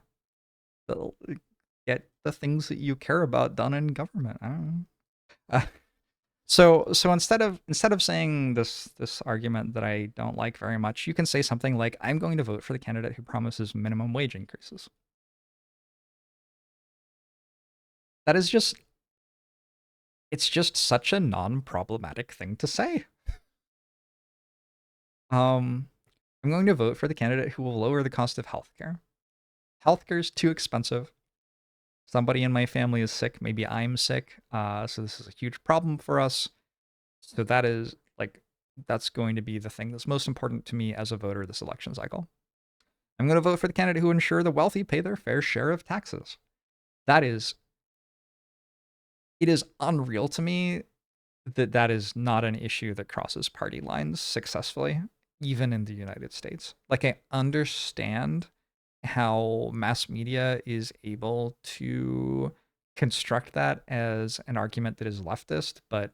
Get the things that you care about done in government. I don't know. So instead of saying this argument that I don't like very much, you can say something like, I'm going to vote for the candidate who promises minimum wage increases. That is just, it's just such a non-problematic thing to say. I'm going to vote for the candidate who will lower the cost of healthcare. Healthcare is too expensive. Somebody in my family is sick. Maybe I'm sick. So this is a huge problem for us. So that is like, that's going to be the thing that's most important to me as a voter this election cycle. I'm going to vote for the candidate who ensure the wealthy pay their fair share of taxes. It is unreal to me that that is not an issue that crosses party lines successfully, even in the United States. Like, I understand how mass media is able to construct that as an argument that is leftist, but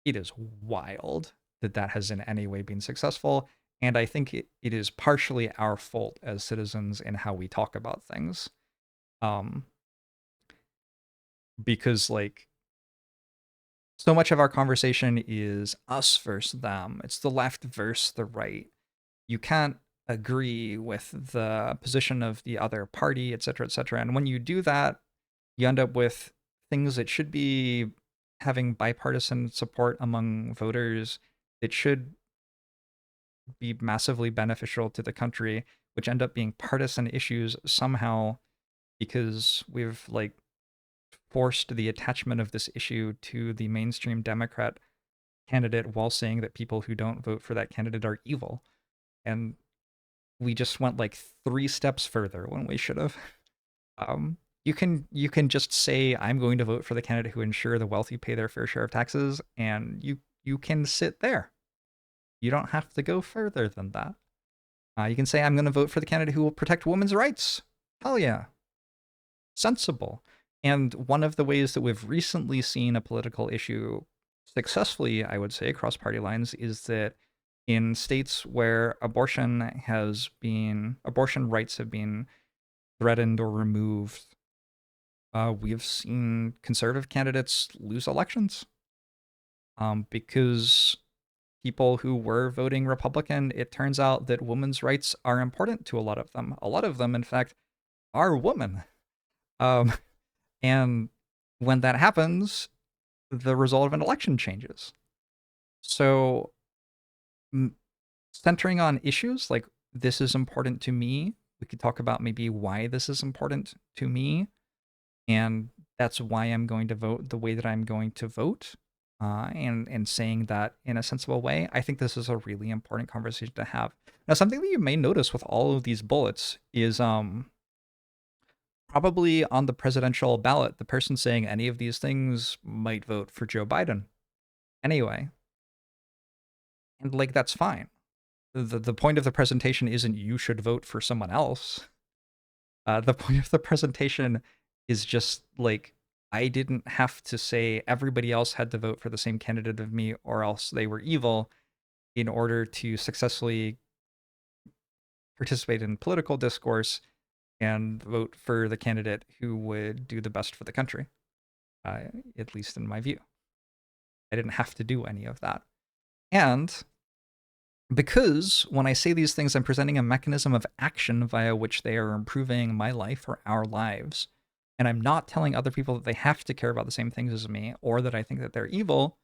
it is wild that that has in any way been successful. And I think it is partially our fault as citizens in how we talk about things. Because like so much of our conversation is us versus them. It's the left versus the right. You can't agree with the position of the other party, et cetera, et cetera. And when you do that, you end up with things that should be having bipartisan support among voters, that should be massively beneficial to the country, which end up being partisan issues somehow because we've like forced the attachment of this issue to the mainstream Democrat candidate while saying that people who don't vote for that candidate are evil. And we just went like 3 steps further when we should have. You can just say, I'm going to vote for the candidate who ensure the wealthy pay their fair share of taxes, and you can sit there. You don't have to go further than that. You can say, I'm going to vote for the candidate who will protect women's rights. Hell yeah. Sensible. And one of the ways that we've recently seen a political issue successfully, I would say, across party lines is that in states where abortion rights have been threatened or removed, we've seen conservative candidates lose elections because people who were voting Republican, it turns out that women's rights are important to a lot of them. A lot of them, in fact, are women. And when that happens, the result of an election changes. So centering on issues like this is important to me, we could talk about maybe why this is important to me, and that's why I'm going to vote the way that I'm going to vote. and saying that in a sensible way, I think this is a really important conversation to have. Now, something that you may notice with all of these bullets is probably on the presidential ballot, the person saying any of these things might vote for Joe Biden anyway. And like, that's fine. The point of the presentation isn't you should vote for someone else. The point of the presentation is just like, I didn't have to say everybody else had to vote for the same candidate of me or else they were evil in order to successfully participate in political discourse and vote for the candidate who would do the best for the country, at least in my view. I didn't have to do any of that. And because when I say these things, I'm presenting a mechanism of action via which they are improving my life or our lives. And I'm not telling other people that they have to care about the same things as me or that I think that they're evil.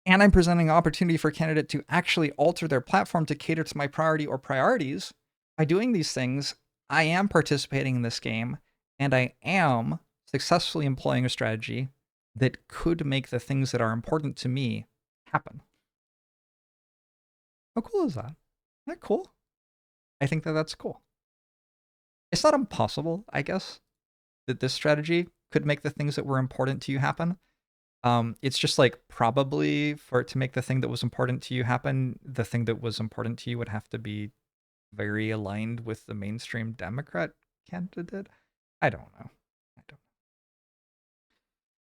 And I'm presenting an opportunity for a candidate to actually alter their platform to cater to my priority or priorities. By doing these things, I am participating in this game, and I am successfully employing a strategy that could make the things that are important to me happen. How cool is that? Isn't that cool? I think that that's cool. It's not impossible, I guess, that this strategy could make the things that were important to you happen. It's just like, probably for it to make the thing that was important to you happen, the thing that was important to you would have to be very aligned with the mainstream Democrat candidate. I don't know.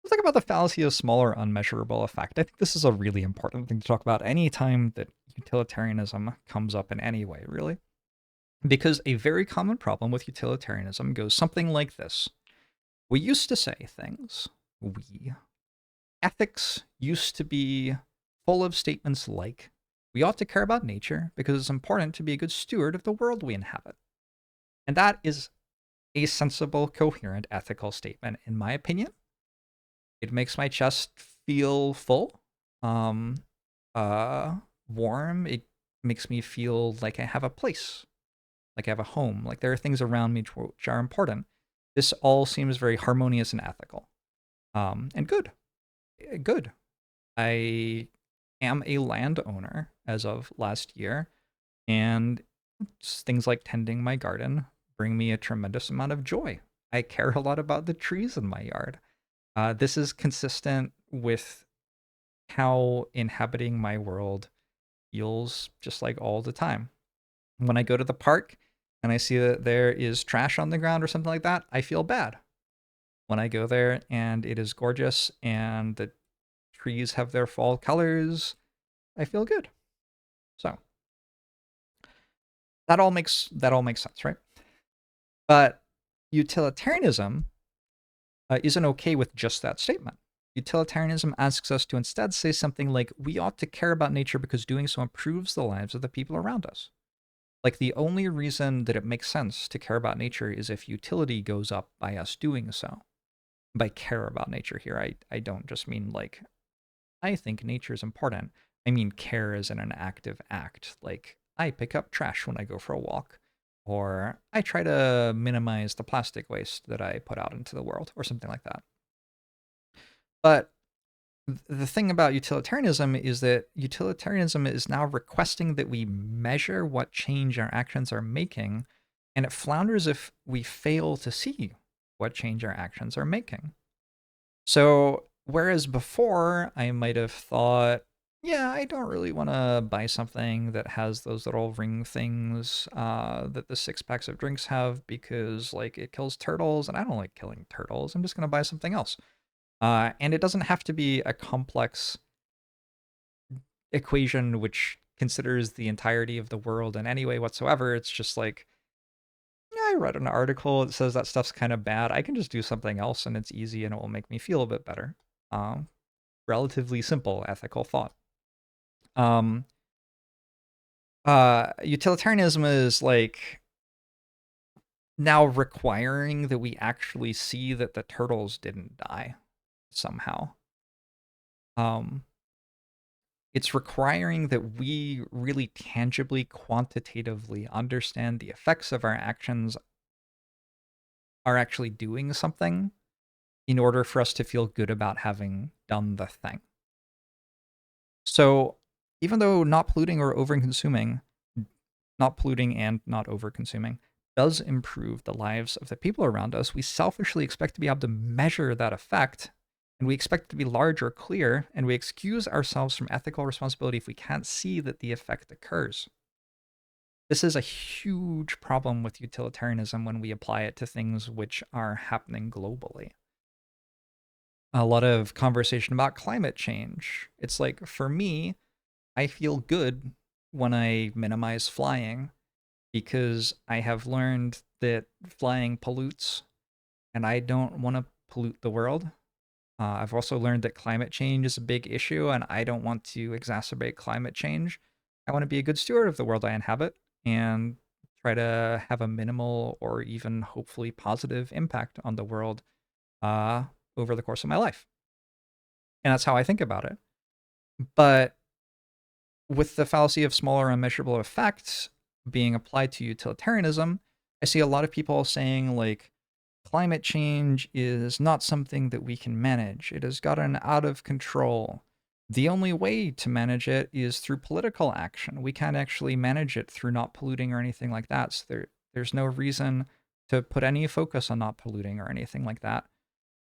Let's talk about the fallacy of small or unmeasurable effect. I think this is a really important thing to talk about anytime that utilitarianism comes up in any way, really. Because a very common problem with utilitarianism goes something like this. We used to say things. Ethics used to be full of statements like, we ought to care about nature because it's important to be a good steward of the world we inhabit. And that is a sensible, coherent, ethical statement, in my opinion. It makes my chest feel full, warm. It makes me feel like I have a place, like I have a home, like there are things around me which are important. This all seems very harmonious and ethical, and good. Good. I am a landowner as of last year, and things like tending my garden bring me a tremendous amount of joy. I care a lot about the trees in my yard. This is consistent with how inhabiting my world feels just like all the time. When I go to the park and I see that there is trash on the ground or something like that, I feel bad. When I go there and it is gorgeous and the trees have their fall colors, I feel good. So that all makes sense, right? But utilitarianism isn't okay with just that statement. Utilitarianism asks us to instead say something like, we ought to care about nature because doing so improves the lives of the people around us. Like, the only reason that it makes sense to care about nature is if utility goes up by us doing so. By care about nature here, I don't just mean like, I think nature is important. I mean care as in an active act. Like, I pick up trash when I go for a walk, or I try to minimize the plastic waste that I put out into the world, or something like that. But the thing about utilitarianism is that utilitarianism is now requesting that we measure what change our actions are making, and it flounders if we fail to see what change our actions are making. So, whereas before I might have thought, yeah, I don't really want to buy something that has those little ring things that the 6 packs of drinks have because, like, it kills turtles, and I don't like killing turtles. I'm just going to buy something else. And it doesn't have to be a complex equation which considers the entirety of the world in any way whatsoever. It's just like, yeah, I read an article that says that stuff's kind of bad. I can just do something else and it's easy and it will make me feel a bit better. Relatively simple ethical thought. Utilitarianism is like now requiring that we actually see that the turtles didn't die somehow. It's requiring that we really tangibly, quantitatively understand the effects of our actions are actually doing something in order for us to feel good about having done the thing. So even though not polluting or over-consuming, not polluting and not over-consuming, does improve the lives of the people around us, we selfishly expect to be able to measure that effect, and we expect it to be large or clear, and we excuse ourselves from ethical responsibility if we can't see that the effect occurs. This is a huge problem with utilitarianism when we apply it to things which are happening globally. A lot of conversation about climate change. It's like, for me, I feel good when I minimize flying because I have learned that flying pollutes and I don't want to pollute the world. I've also learned that climate change is a big issue and I don't want to exacerbate climate change. I want to be a good steward of the world I inhabit and try to have a minimal or even hopefully positive impact on the world uh, over the course of my life. And that's how I think about it. But with the fallacy of smaller unmeasurable effects being applied to utilitarianism, I see a lot of people saying, like, climate change is not something that we can manage. It has gotten out of control. The only way to manage it is through political action. We can't actually manage it through not polluting or anything like that. So there's no reason to put any focus on not polluting or anything like that.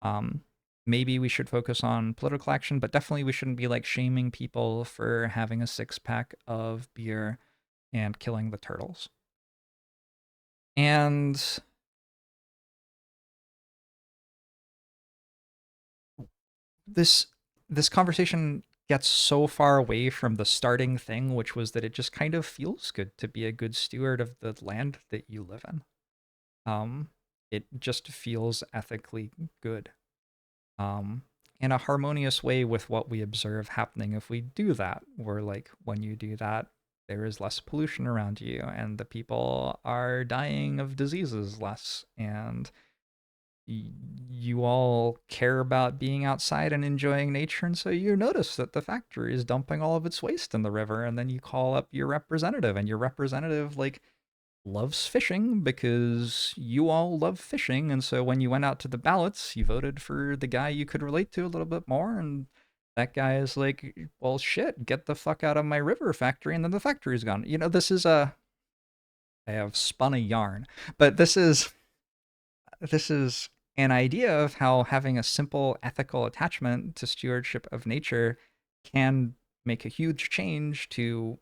Um, Maybe we should focus on political action, but definitely we shouldn't be like shaming people for having a 6-pack of beer and killing the turtles. And this this conversation gets so far away from the starting thing, which was that it just kind of feels good to be a good steward of the land that you live in. Um, it just feels ethically good. Um, in a harmonious way with what we observe happening if we do that. Where, like, when you do that, there is less pollution around you, and the people are dying of diseases less, and you all care about being outside and enjoying nature, and so you notice that the factory is dumping all of its waste in the river, and then you call up your representative, and your representative, like, loves fishing because you all love fishing, and so when you went out to the ballots, you voted for the guy you could relate to a little bit more, and that guy is like, well, shit, get the fuck out of my river factory, and then the factory's gone. This is a I have spun a yarn, but this is an idea of how having a simple ethical attachment to stewardship of nature can make a huge change to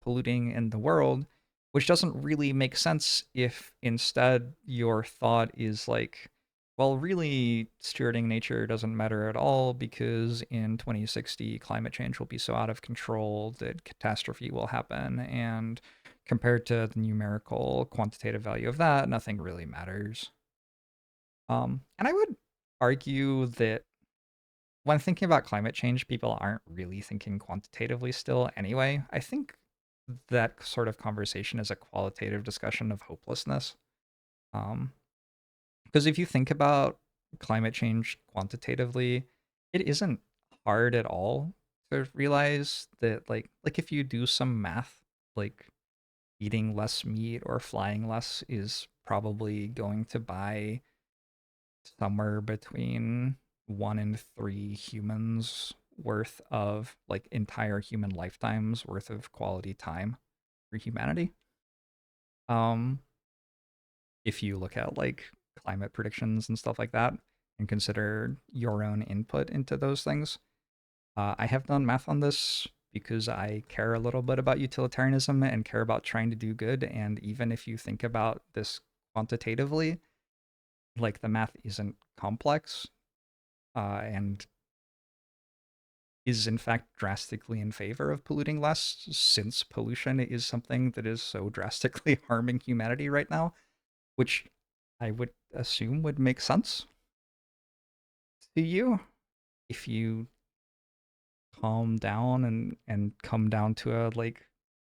polluting in the world, which doesn't really make sense if instead your thought is like, well, really, stewarding nature doesn't matter at all because in 2060, climate change will be so out of control that catastrophe will happen. And compared to the numerical quantitative value of that, nothing really matters. And I would argue that when thinking about climate change, people aren't really thinking quantitatively still anyway. I think that sort of conversation is a qualitative discussion of hopelessness. Um, because if you think about climate change quantitatively, it isn't hard at all to realize that, like if you do some math, like eating less meat or flying less is probably going to buy somewhere between 1 and 3 humans worth of, like, entire human lifetimes worth of quality time for humanity. Um, if you look at, like, climate predictions and stuff like that and consider your own input into those things. I have done math on this because I care a little bit about utilitarianism and care about trying to do good. And even if you think about this quantitatively, like, the math isn't complex and is in fact drastically in favor of polluting less, since pollution is something that is so drastically harming humanity right now, which I would assume would make sense to you if you calm down and come down to a, like,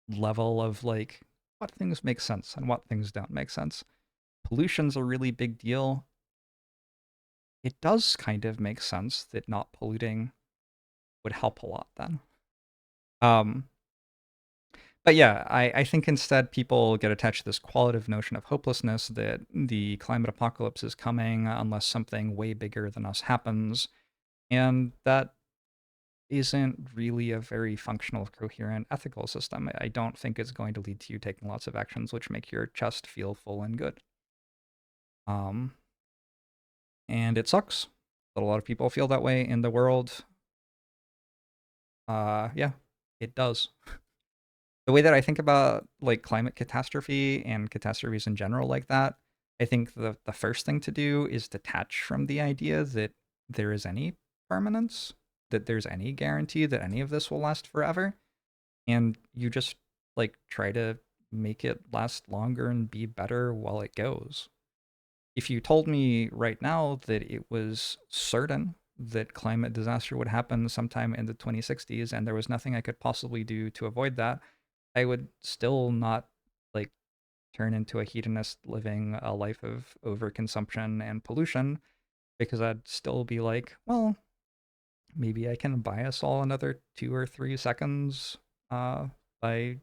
level of, like, what things make sense and what things don't make sense. Pollution's a really big deal. It does kind of make sense that not polluting would help a lot then. Um, but yeah, I think instead people get attached to this qualitative notion of hopelessness that the climate apocalypse is coming unless something way bigger than us happens. And that isn't really a very functional, coherent ethical system. I don't think it's going to lead to you taking lots of actions which make your chest feel full and good. And it sucks that a lot of people feel that way in the world. Yeah, it does. The way that I think about like climate catastrophe and catastrophes in general like that, I think the first thing to do is detach from the idea that there is any permanence, that there's any guarantee that any of this will last forever, and you just like try to make it last longer and be better while it goes. If you told me right now that it was certain that climate disaster would happen sometime in the 2060s and there was nothing I could possibly do to avoid that, I would still not like turn into a hedonist living a life of overconsumption and pollution, because I'd still be like, well, maybe I can buy us all another 2 or 3 seconds by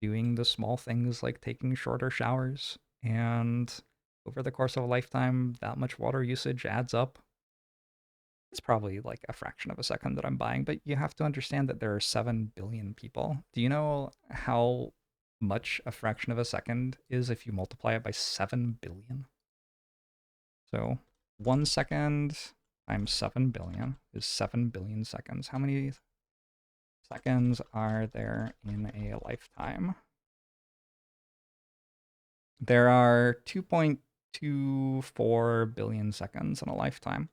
doing the small things like taking shorter showers. And over the course of a lifetime, that much water usage adds up. It's probably like a fraction of a second that I'm buying, but you have to understand that there are 7 billion people. Do you know how much a fraction of a second is if you multiply it by 7 billion? So 1 second times 7 billion is 7 billion seconds. How many seconds are there in a lifetime? There are 2.24 billion seconds in a lifetime.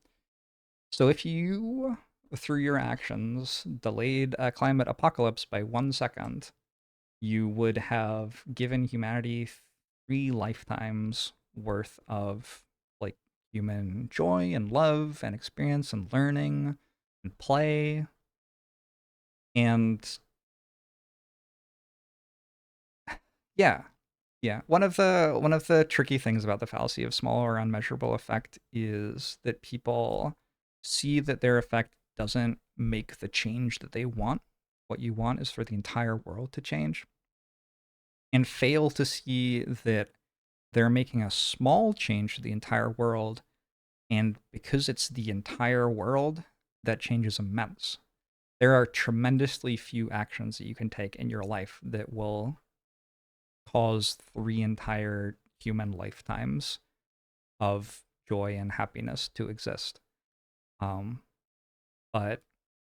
So if you, through your actions, delayed a climate apocalypse by 1 second, you would have given humanity 3 lifetimes worth of like human joy and love and experience and learning and play. And yeah, one of the tricky things about the fallacy of small or unmeasurable effect is that people see that their effect doesn't make the change that they want. What you want is for the entire world to change, and fail to see that they're making a small change to the entire world, and because it's the entire world, that change is immense. There are tremendously few actions that you can take in your life that will cause 3 entire human lifetimes of joy and happiness to exist. But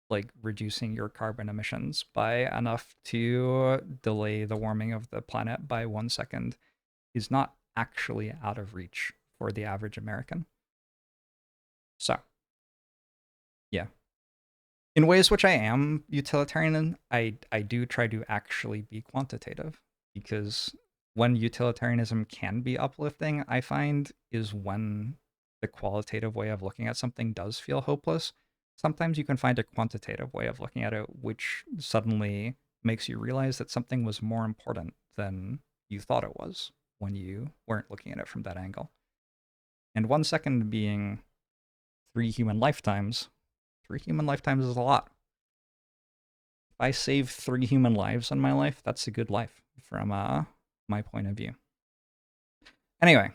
like reducing your carbon emissions by enough to delay the warming of the planet by 1 second is not actually out of reach for the average American. So, yeah. In ways which I am utilitarian, I do try to actually be quantitative, because when utilitarianism can be uplifting, I find, is when the qualitative way of looking at something does feel hopeless. Sometimes you can find a quantitative way of looking at it, which suddenly makes you realize that something was more important than you thought it was when you weren't looking at it from that angle. And 1 second being 3 human lifetimes, 3 human lifetimes is a lot. If I save 3 human lives in my life, that's a good life from my point of view. Anyway,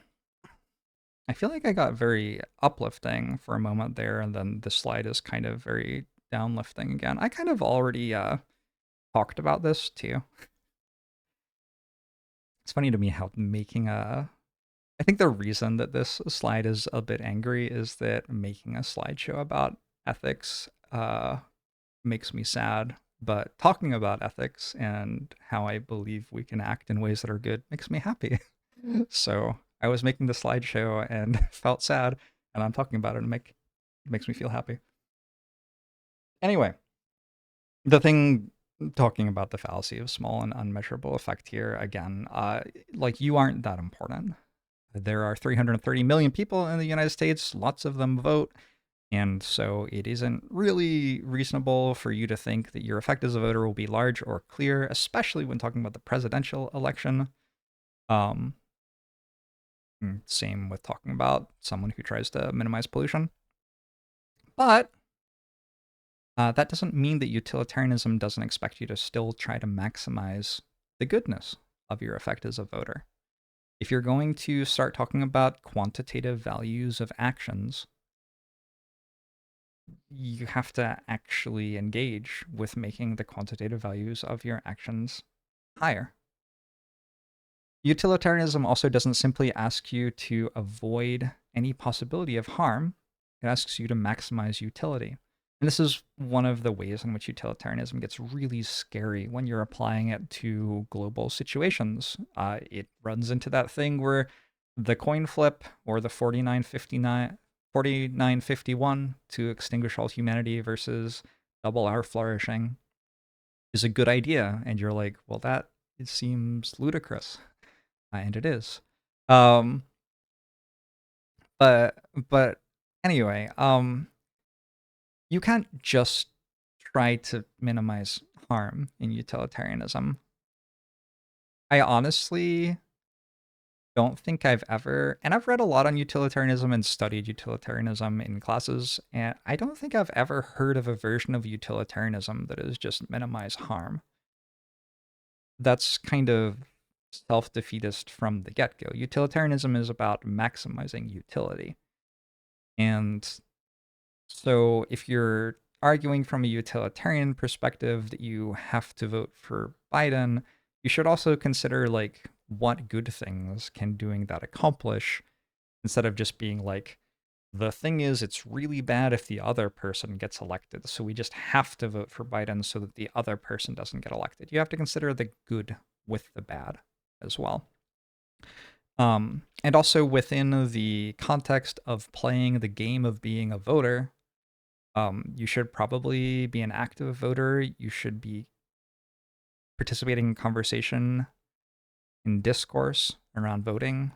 I feel like I got very uplifting for a moment there, and then the slide is kind of very downlifting again. I kind of already talked about this too. It's funny to me how making a... I think the reason that this slide is a bit angry is that making a slideshow about ethics makes me sad, but talking about ethics and how I believe we can act in ways that are good makes me happy. So I was making the slideshow and felt sad, and I'm talking about it and it makes me feel happy. Anyway, the thing, talking about the fallacy of small and unmeasurable effect here again, like, you aren't that important. There are 330 million people in the United States, lots of them vote, and so it isn't really reasonable for you to think that your effect as a voter will be large or clear, especially when talking about the presidential election. Same with talking about someone who tries to minimize pollution. But that doesn't mean that utilitarianism doesn't expect you to still try to maximize the goodness of your effect as a voter. If you're going to start talking about quantitative values of actions, you have to actually engage with making the quantitative values of your actions higher. Utilitarianism also doesn't simply ask you to avoid any possibility of harm, it asks you to maximize utility. And this is one of the ways in which utilitarianism gets really scary when you're applying it to global situations. It runs into that thing where the coin flip or the 4951 to extinguish all humanity versus double our flourishing is a good idea. And you're like, well, that it seems ludicrous. And it is. Um, but anyway, you can't just try to minimize harm in utilitarianism. I honestly don't think I've ever, and I've read a lot on utilitarianism and studied utilitarianism in classes, and I don't think I've ever heard of a version of utilitarianism that is just minimize harm. That's kind of self-defeatist from the get-go. Utilitarianism is about maximizing utility. And so if you're arguing from a utilitarian perspective that you have to vote for Biden, you should also consider like what good things can doing that accomplish instead of just being like the thing is it's really bad if the other person gets elected, so we just have to vote for Biden so that the other person doesn't get elected. You have to consider the good with the bad as well. And also within the context of playing the game of being a voter, you should probably be an active voter. You should be participating in conversation, in discourse around voting.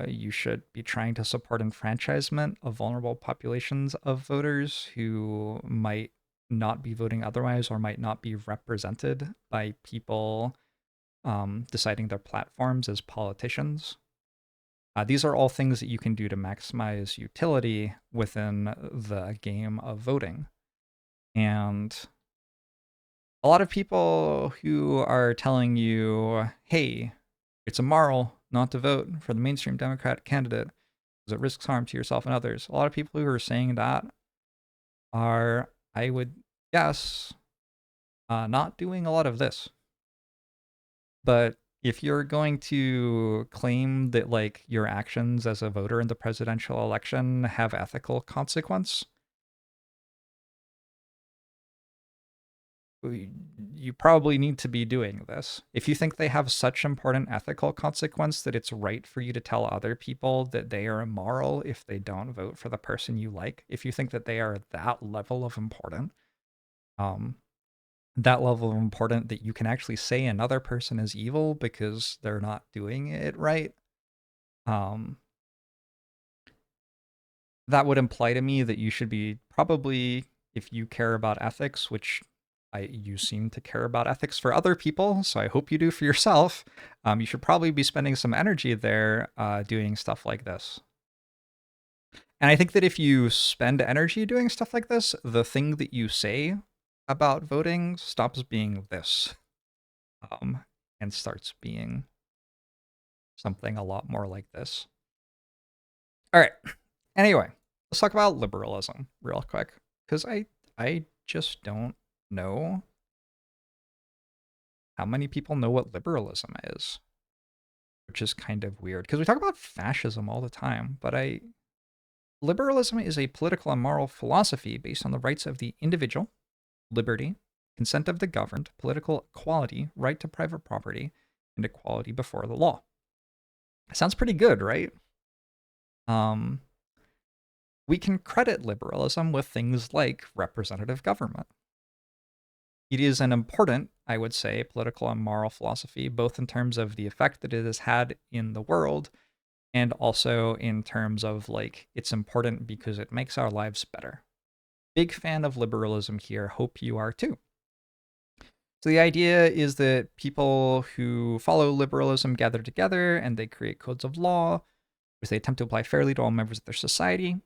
You should be trying to support enfranchisement of vulnerable populations of voters who might not be voting otherwise or might not be represented by people deciding their platforms as politicians. These are all things that you can do to maximize utility within the game of voting. And a lot of people who are telling you, hey, it's immoral not to vote for the mainstream Democratic candidate because it risks harm to yourself and others. A lot of people who are saying that are, I would guess, not doing a lot of this. But if you're going to claim that like your actions as a voter in the presidential election have ethical consequence, you probably need to be doing this. If you think they have such important ethical consequence that it's right for you to tell other people that they are immoral if they don't vote for the person you like, if you think that they are that level of important, that you can actually say another person is evil because they're not doing it right, that would imply to me that you should be probably, if you care about ethics, which you seem to care about ethics for other people, so I hope you do for yourself, you should probably be spending some energy there doing stuff like this. And I think that if you spend energy doing stuff like this, the thing that you say about voting stops being this and starts being something a lot more like this. All right. Anyway, let's talk about liberalism real quick, because I just don't know how many people know what liberalism is, which is kind of weird because we talk about fascism all the time, but liberalism is a political and moral philosophy based on the rights of the individual, liberty, consent of the governed, political equality, right to private property, and equality before the law. Sounds pretty good, right? We can credit liberalism with things like representative government. It is an important, I would say, political and moral philosophy, both in terms of the effect that it has had in the world and also in terms of like it's important because it makes our lives better. Big fan of liberalism here. Hope you are too. So the idea is that people who follow liberalism gather together and they create codes of law, which they attempt to apply fairly to all members of their society.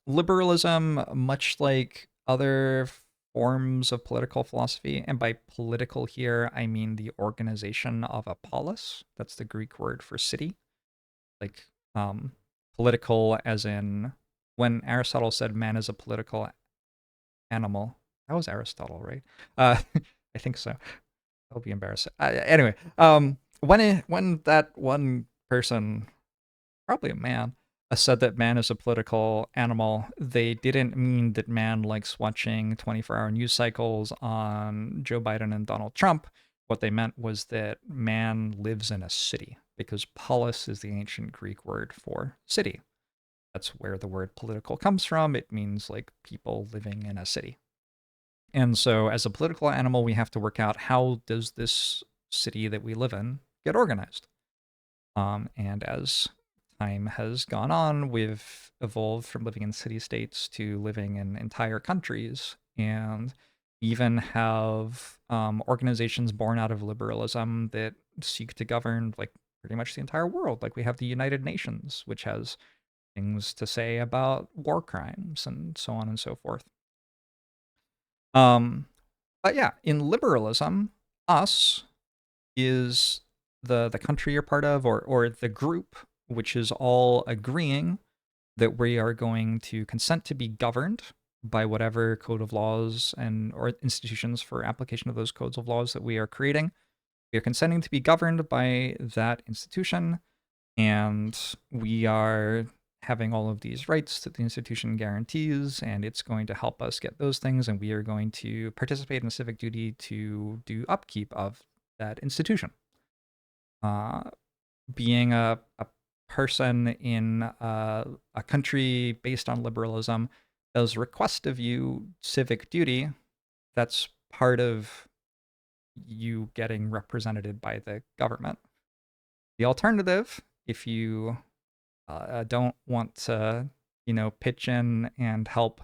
Liberalism, much like other forms of political philosophy, and by political here, I mean the organization of a polis. That's the Greek word for city. Like, political as in when Aristotle said man is a political animal, that was Aristotle, right? I think so. I'll be embarrassed. Anyway, when that one person, probably a man, said that man is a political animal, they didn't mean that man likes watching 24-hour news cycles on Joe Biden and Donald Trump. What they meant was that man lives in a city, because polis is the ancient Greek word for city. That's where the word political comes from. It means like people living in a city. And so as a political animal, we have to work out, how does this city that we live in get organized? And as time has gone on, we've evolved from living in city states to living in entire countries, and even have organizations born out of liberalism that seek to govern like pretty much the entire world. Like we have the United Nations, which has things to say about war crimes and so on and so forth. Um, but yeah, in liberalism, us is the country you're part of, or the group, which is all agreeing that we are going to consent to be governed by whatever code of laws and or institutions for application of those codes of laws that we are creating. We are consenting to be governed by that institution, and we are having all of these rights that the institution guarantees, and it's going to help us get those things, and we are going to participate in a civic duty to do upkeep of that institution. Uh, being a person in a country based on liberalism does request of you civic duty. That's part of you getting represented by the government. The alternative, if you don't want to, pitch in and help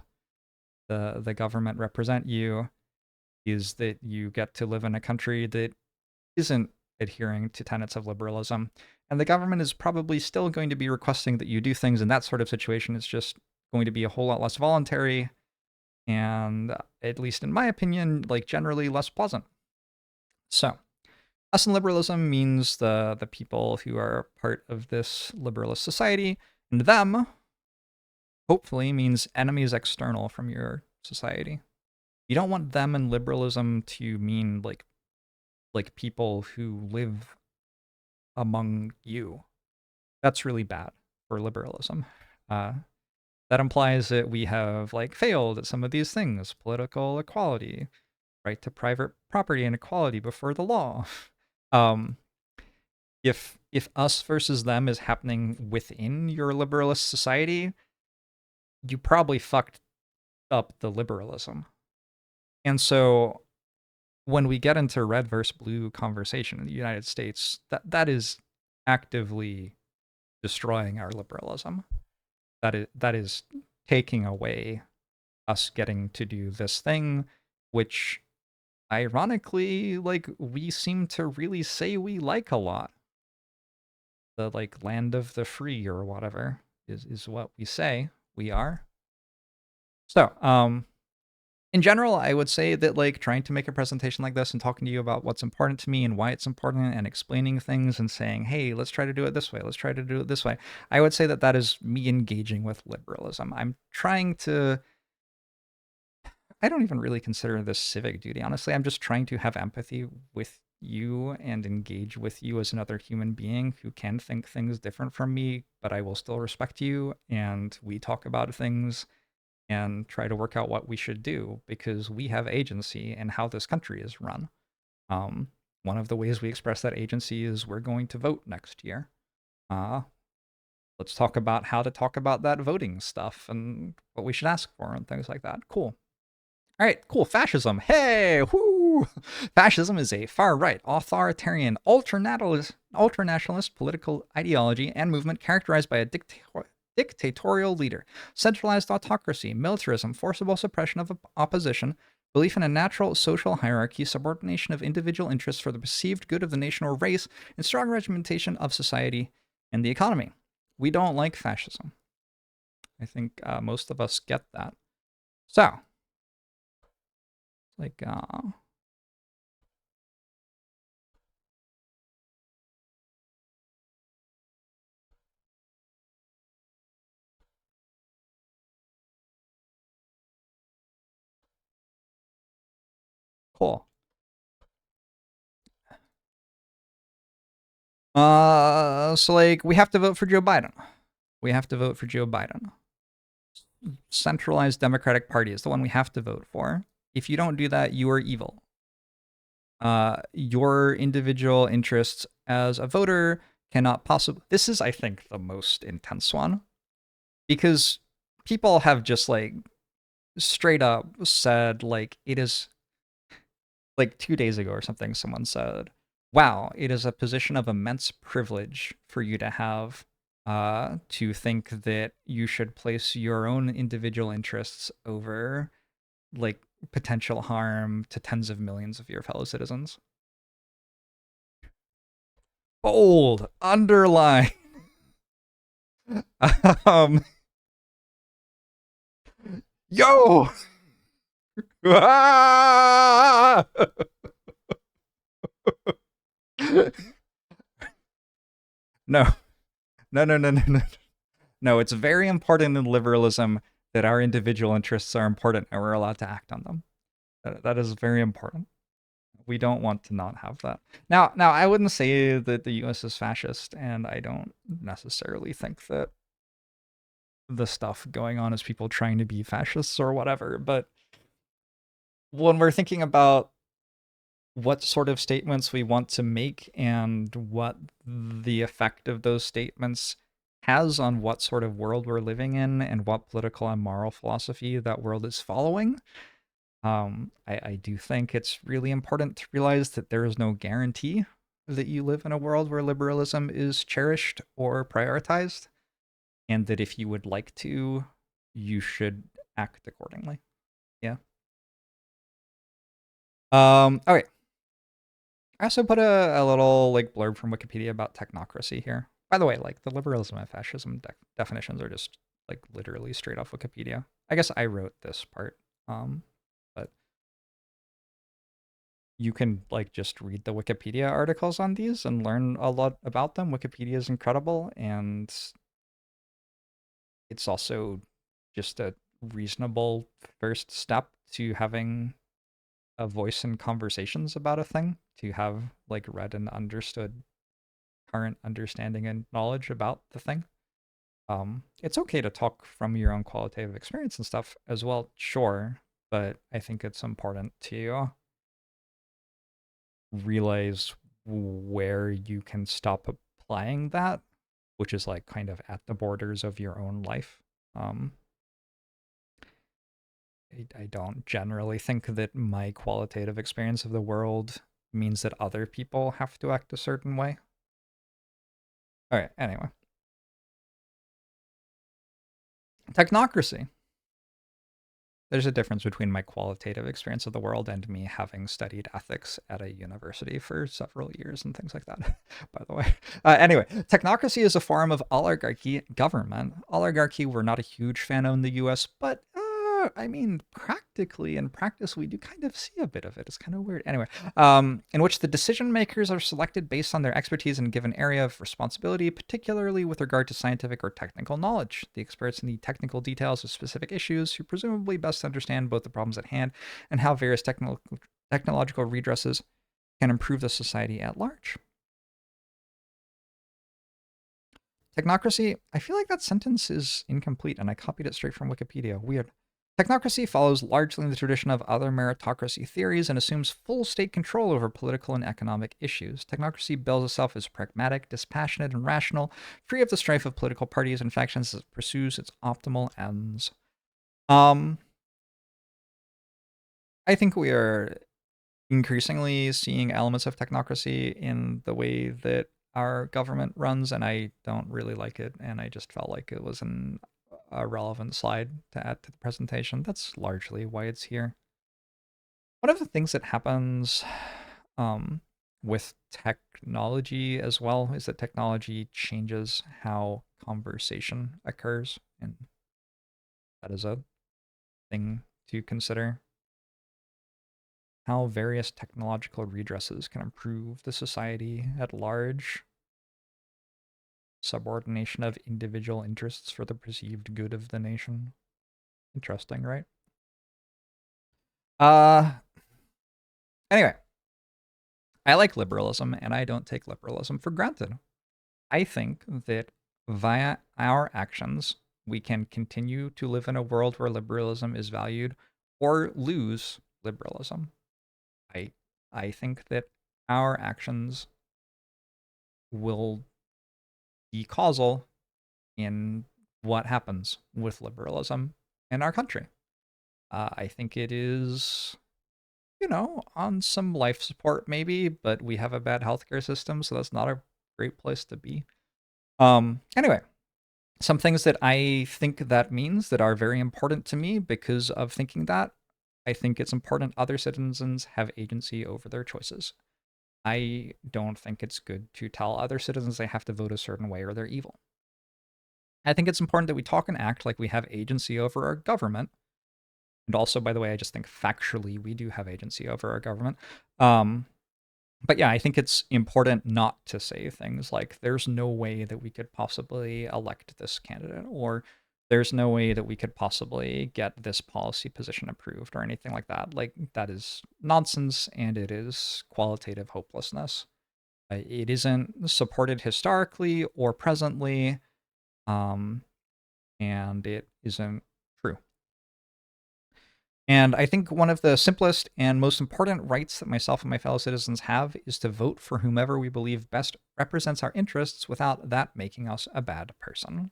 the government represent you, is that you get to live in a country that isn't adhering to tenets of liberalism, and the government is probably still going to be requesting that you do things in that sort of situation. It's just going to be a whole lot less voluntary, and at least in my opinion, like generally less pleasant. So us in liberalism means the people who are part of this liberalist society, and them hopefully means enemies external from your society. You don't want them in liberalism to mean like people who live among you. That's really bad for liberalism. Uh, that implies that we have like failed at some of these things: political equality, right to private property, and equality before the law. Um, if us versus them is happening within your liberalist society, you probably fucked up the liberalism. And so when we get into red versus blue conversation in the United States, that is actively destroying our liberalism. That is taking away us getting to do this thing, which ironically, like, we seem to really say we like a lot. The like land of the free or whatever is what we say we are. So, in general, I would say that like trying to make a presentation like this and talking to you about what's important to me and why it's important, and explaining things and saying, hey, let's try to do it this way, let's try to do it this way, I would say that that is me engaging with liberalism. I'm trying to, I don't even really consider this civic duty, honestly. I'm just trying to have empathy with you and engage with you as another human being who can think things different from me, but I will still respect you, and we talk about things and try to work out what we should do, because we have agency in how this country is run. Um, One of the ways we express that agency is we're going to vote next year. Uh, let's talk about how to talk about that voting stuff and what we should ask for and things like that. Cool. All right, cool. Fascism. Hey, whoo! Fascism is a far-right, authoritarian, ultranationalist political ideology and movement characterized by a dictatorial leader, centralized autocracy, militarism, forcible suppression of opposition, belief in a natural social hierarchy, subordination of individual interests for the perceived good of the nation or race, and strong regimentation of society and the economy. We don't like fascism. I think most of us get that. So, like, Cool. So like we have to vote for Joe Biden. We have to vote for Joe Biden. Centralized Democratic Party is the one we have to vote for. If you don't do that, you are evil. Your individual interests as a voter cannot possibly. This is, I think, the most intense one because people have just like straight up said, like, it is like 2 days ago or something, someone said, wow, it is a position of immense privilege for you to have to think that you should place your own individual interests over like potential harm to tens of millions of your fellow citizens. Bold, underline. um, yo. No, no, no, no, no, no. No, it's very important in liberalism that our individual interests are important and we're allowed to act on them. That is very important. We don't want to not have that. Now, I wouldn't say that the U.S. is fascist, and I don't necessarily think that the stuff going on is people trying to be fascists or whatever. But when we're thinking about what sort of statements we want to make and what the effect of those statements has on what sort of world we're living in and what political and moral philosophy that world is following, I do think it's really important to realize that there is no guarantee that you live in a world where liberalism is cherished or prioritized, and that if you would like to, you should act accordingly. Yeah. All right. I also put a little like blurb from Wikipedia about technocracy here. By the way, like the liberalism and fascism definitions are just like literally straight off Wikipedia. I guess I wrote this part, but you can like just read the Wikipedia articles on these and learn a lot about them. Wikipedia is incredible, and it's also just a reasonable first step to having a voice in conversations about a thing, to have like read and understood current understanding and knowledge about the thing. It's okay to talk from your own qualitative experience and stuff as well, sure, but I think it's important to realize where you can stop applying that, which is like kind of at the borders of your own life. I don't generally think that my qualitative experience of the world means that other people have to act a certain way. All right, anyway. Technocracy. There's a difference between my qualitative experience of the world and me having studied ethics at a university for several years and things like that, by the way. Anyway, technocracy is a form of oligarchy government. Oligarchy, we're not a huge fan of in the US, but I mean, practically in practice, we do kind of see a bit of it. It's kind of weird. Anyway, in which the decision makers are selected based on their expertise in a given area of responsibility, particularly with regard to scientific or technical knowledge. The experts in the technical details of specific issues who presumably best understand both the problems at hand and how various technological redresses can improve the society at large. Technocracy, I feel like that sentence is incomplete and I copied it straight from Wikipedia. Weird. Technocracy follows largely in the tradition of other meritocracy theories and assumes full state control over political and economic issues. Technocracy bills itself as pragmatic, dispassionate, and rational, free of the strife of political parties and factions as it pursues its optimal ends. I think we are increasingly seeing elements of technocracy in the way that our government runs, and I don't really like it, and I just felt like it was a relevant slide to add to the presentation. That's largely why it's here. One of the things that happens with technology as well is that technology changes how conversation occurs, and that is a thing to consider. How various technological redresses can improve the society at large. Subordination of individual interests for the perceived good of the nation. Interesting, right? Anyway, I like liberalism, and I don't take liberalism for granted. I think that via our actions, we can continue to live in a world where liberalism is valued or lose liberalism. I think that our actions will be causal in what happens with liberalism in our country. I think it is, on some life support maybe, but we have a bad healthcare system, so that's not a great place to be. Anyway, some things that I think that means that are very important to me because of thinking that. I think it's important other citizens have agency over their choices. I don't think it's good to tell other citizens they have to vote a certain way or they're evil. I think it's important that we talk and act like we have agency over our government. And also, by the way, I just think factually we do have agency over our government. But yeah, I think it's important not to say things like there's no way that we could possibly elect this candidate, or there's no way that we could possibly get this policy position approved, or anything like that. Like, that is nonsense, and it is qualitative hopelessness. It isn't supported historically or presently, and it isn't true. And I think one of the simplest and most important rights that myself and my fellow citizens have is to vote for whomever we believe best represents our interests without that making us a bad person.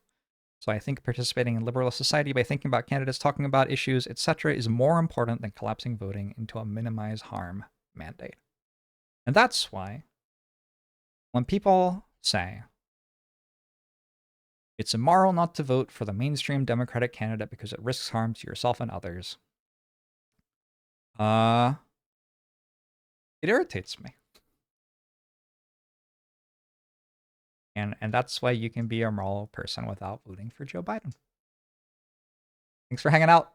So I think participating in liberal society by thinking about candidates, talking about issues, etc., is more important than collapsing voting into a minimize harm mandate. And that's why when people say it's immoral not to vote for the mainstream Democratic candidate because it risks harm to yourself and others, it irritates me. And that's why you can be a moral person without voting for Joe Biden. Thanks for hanging out.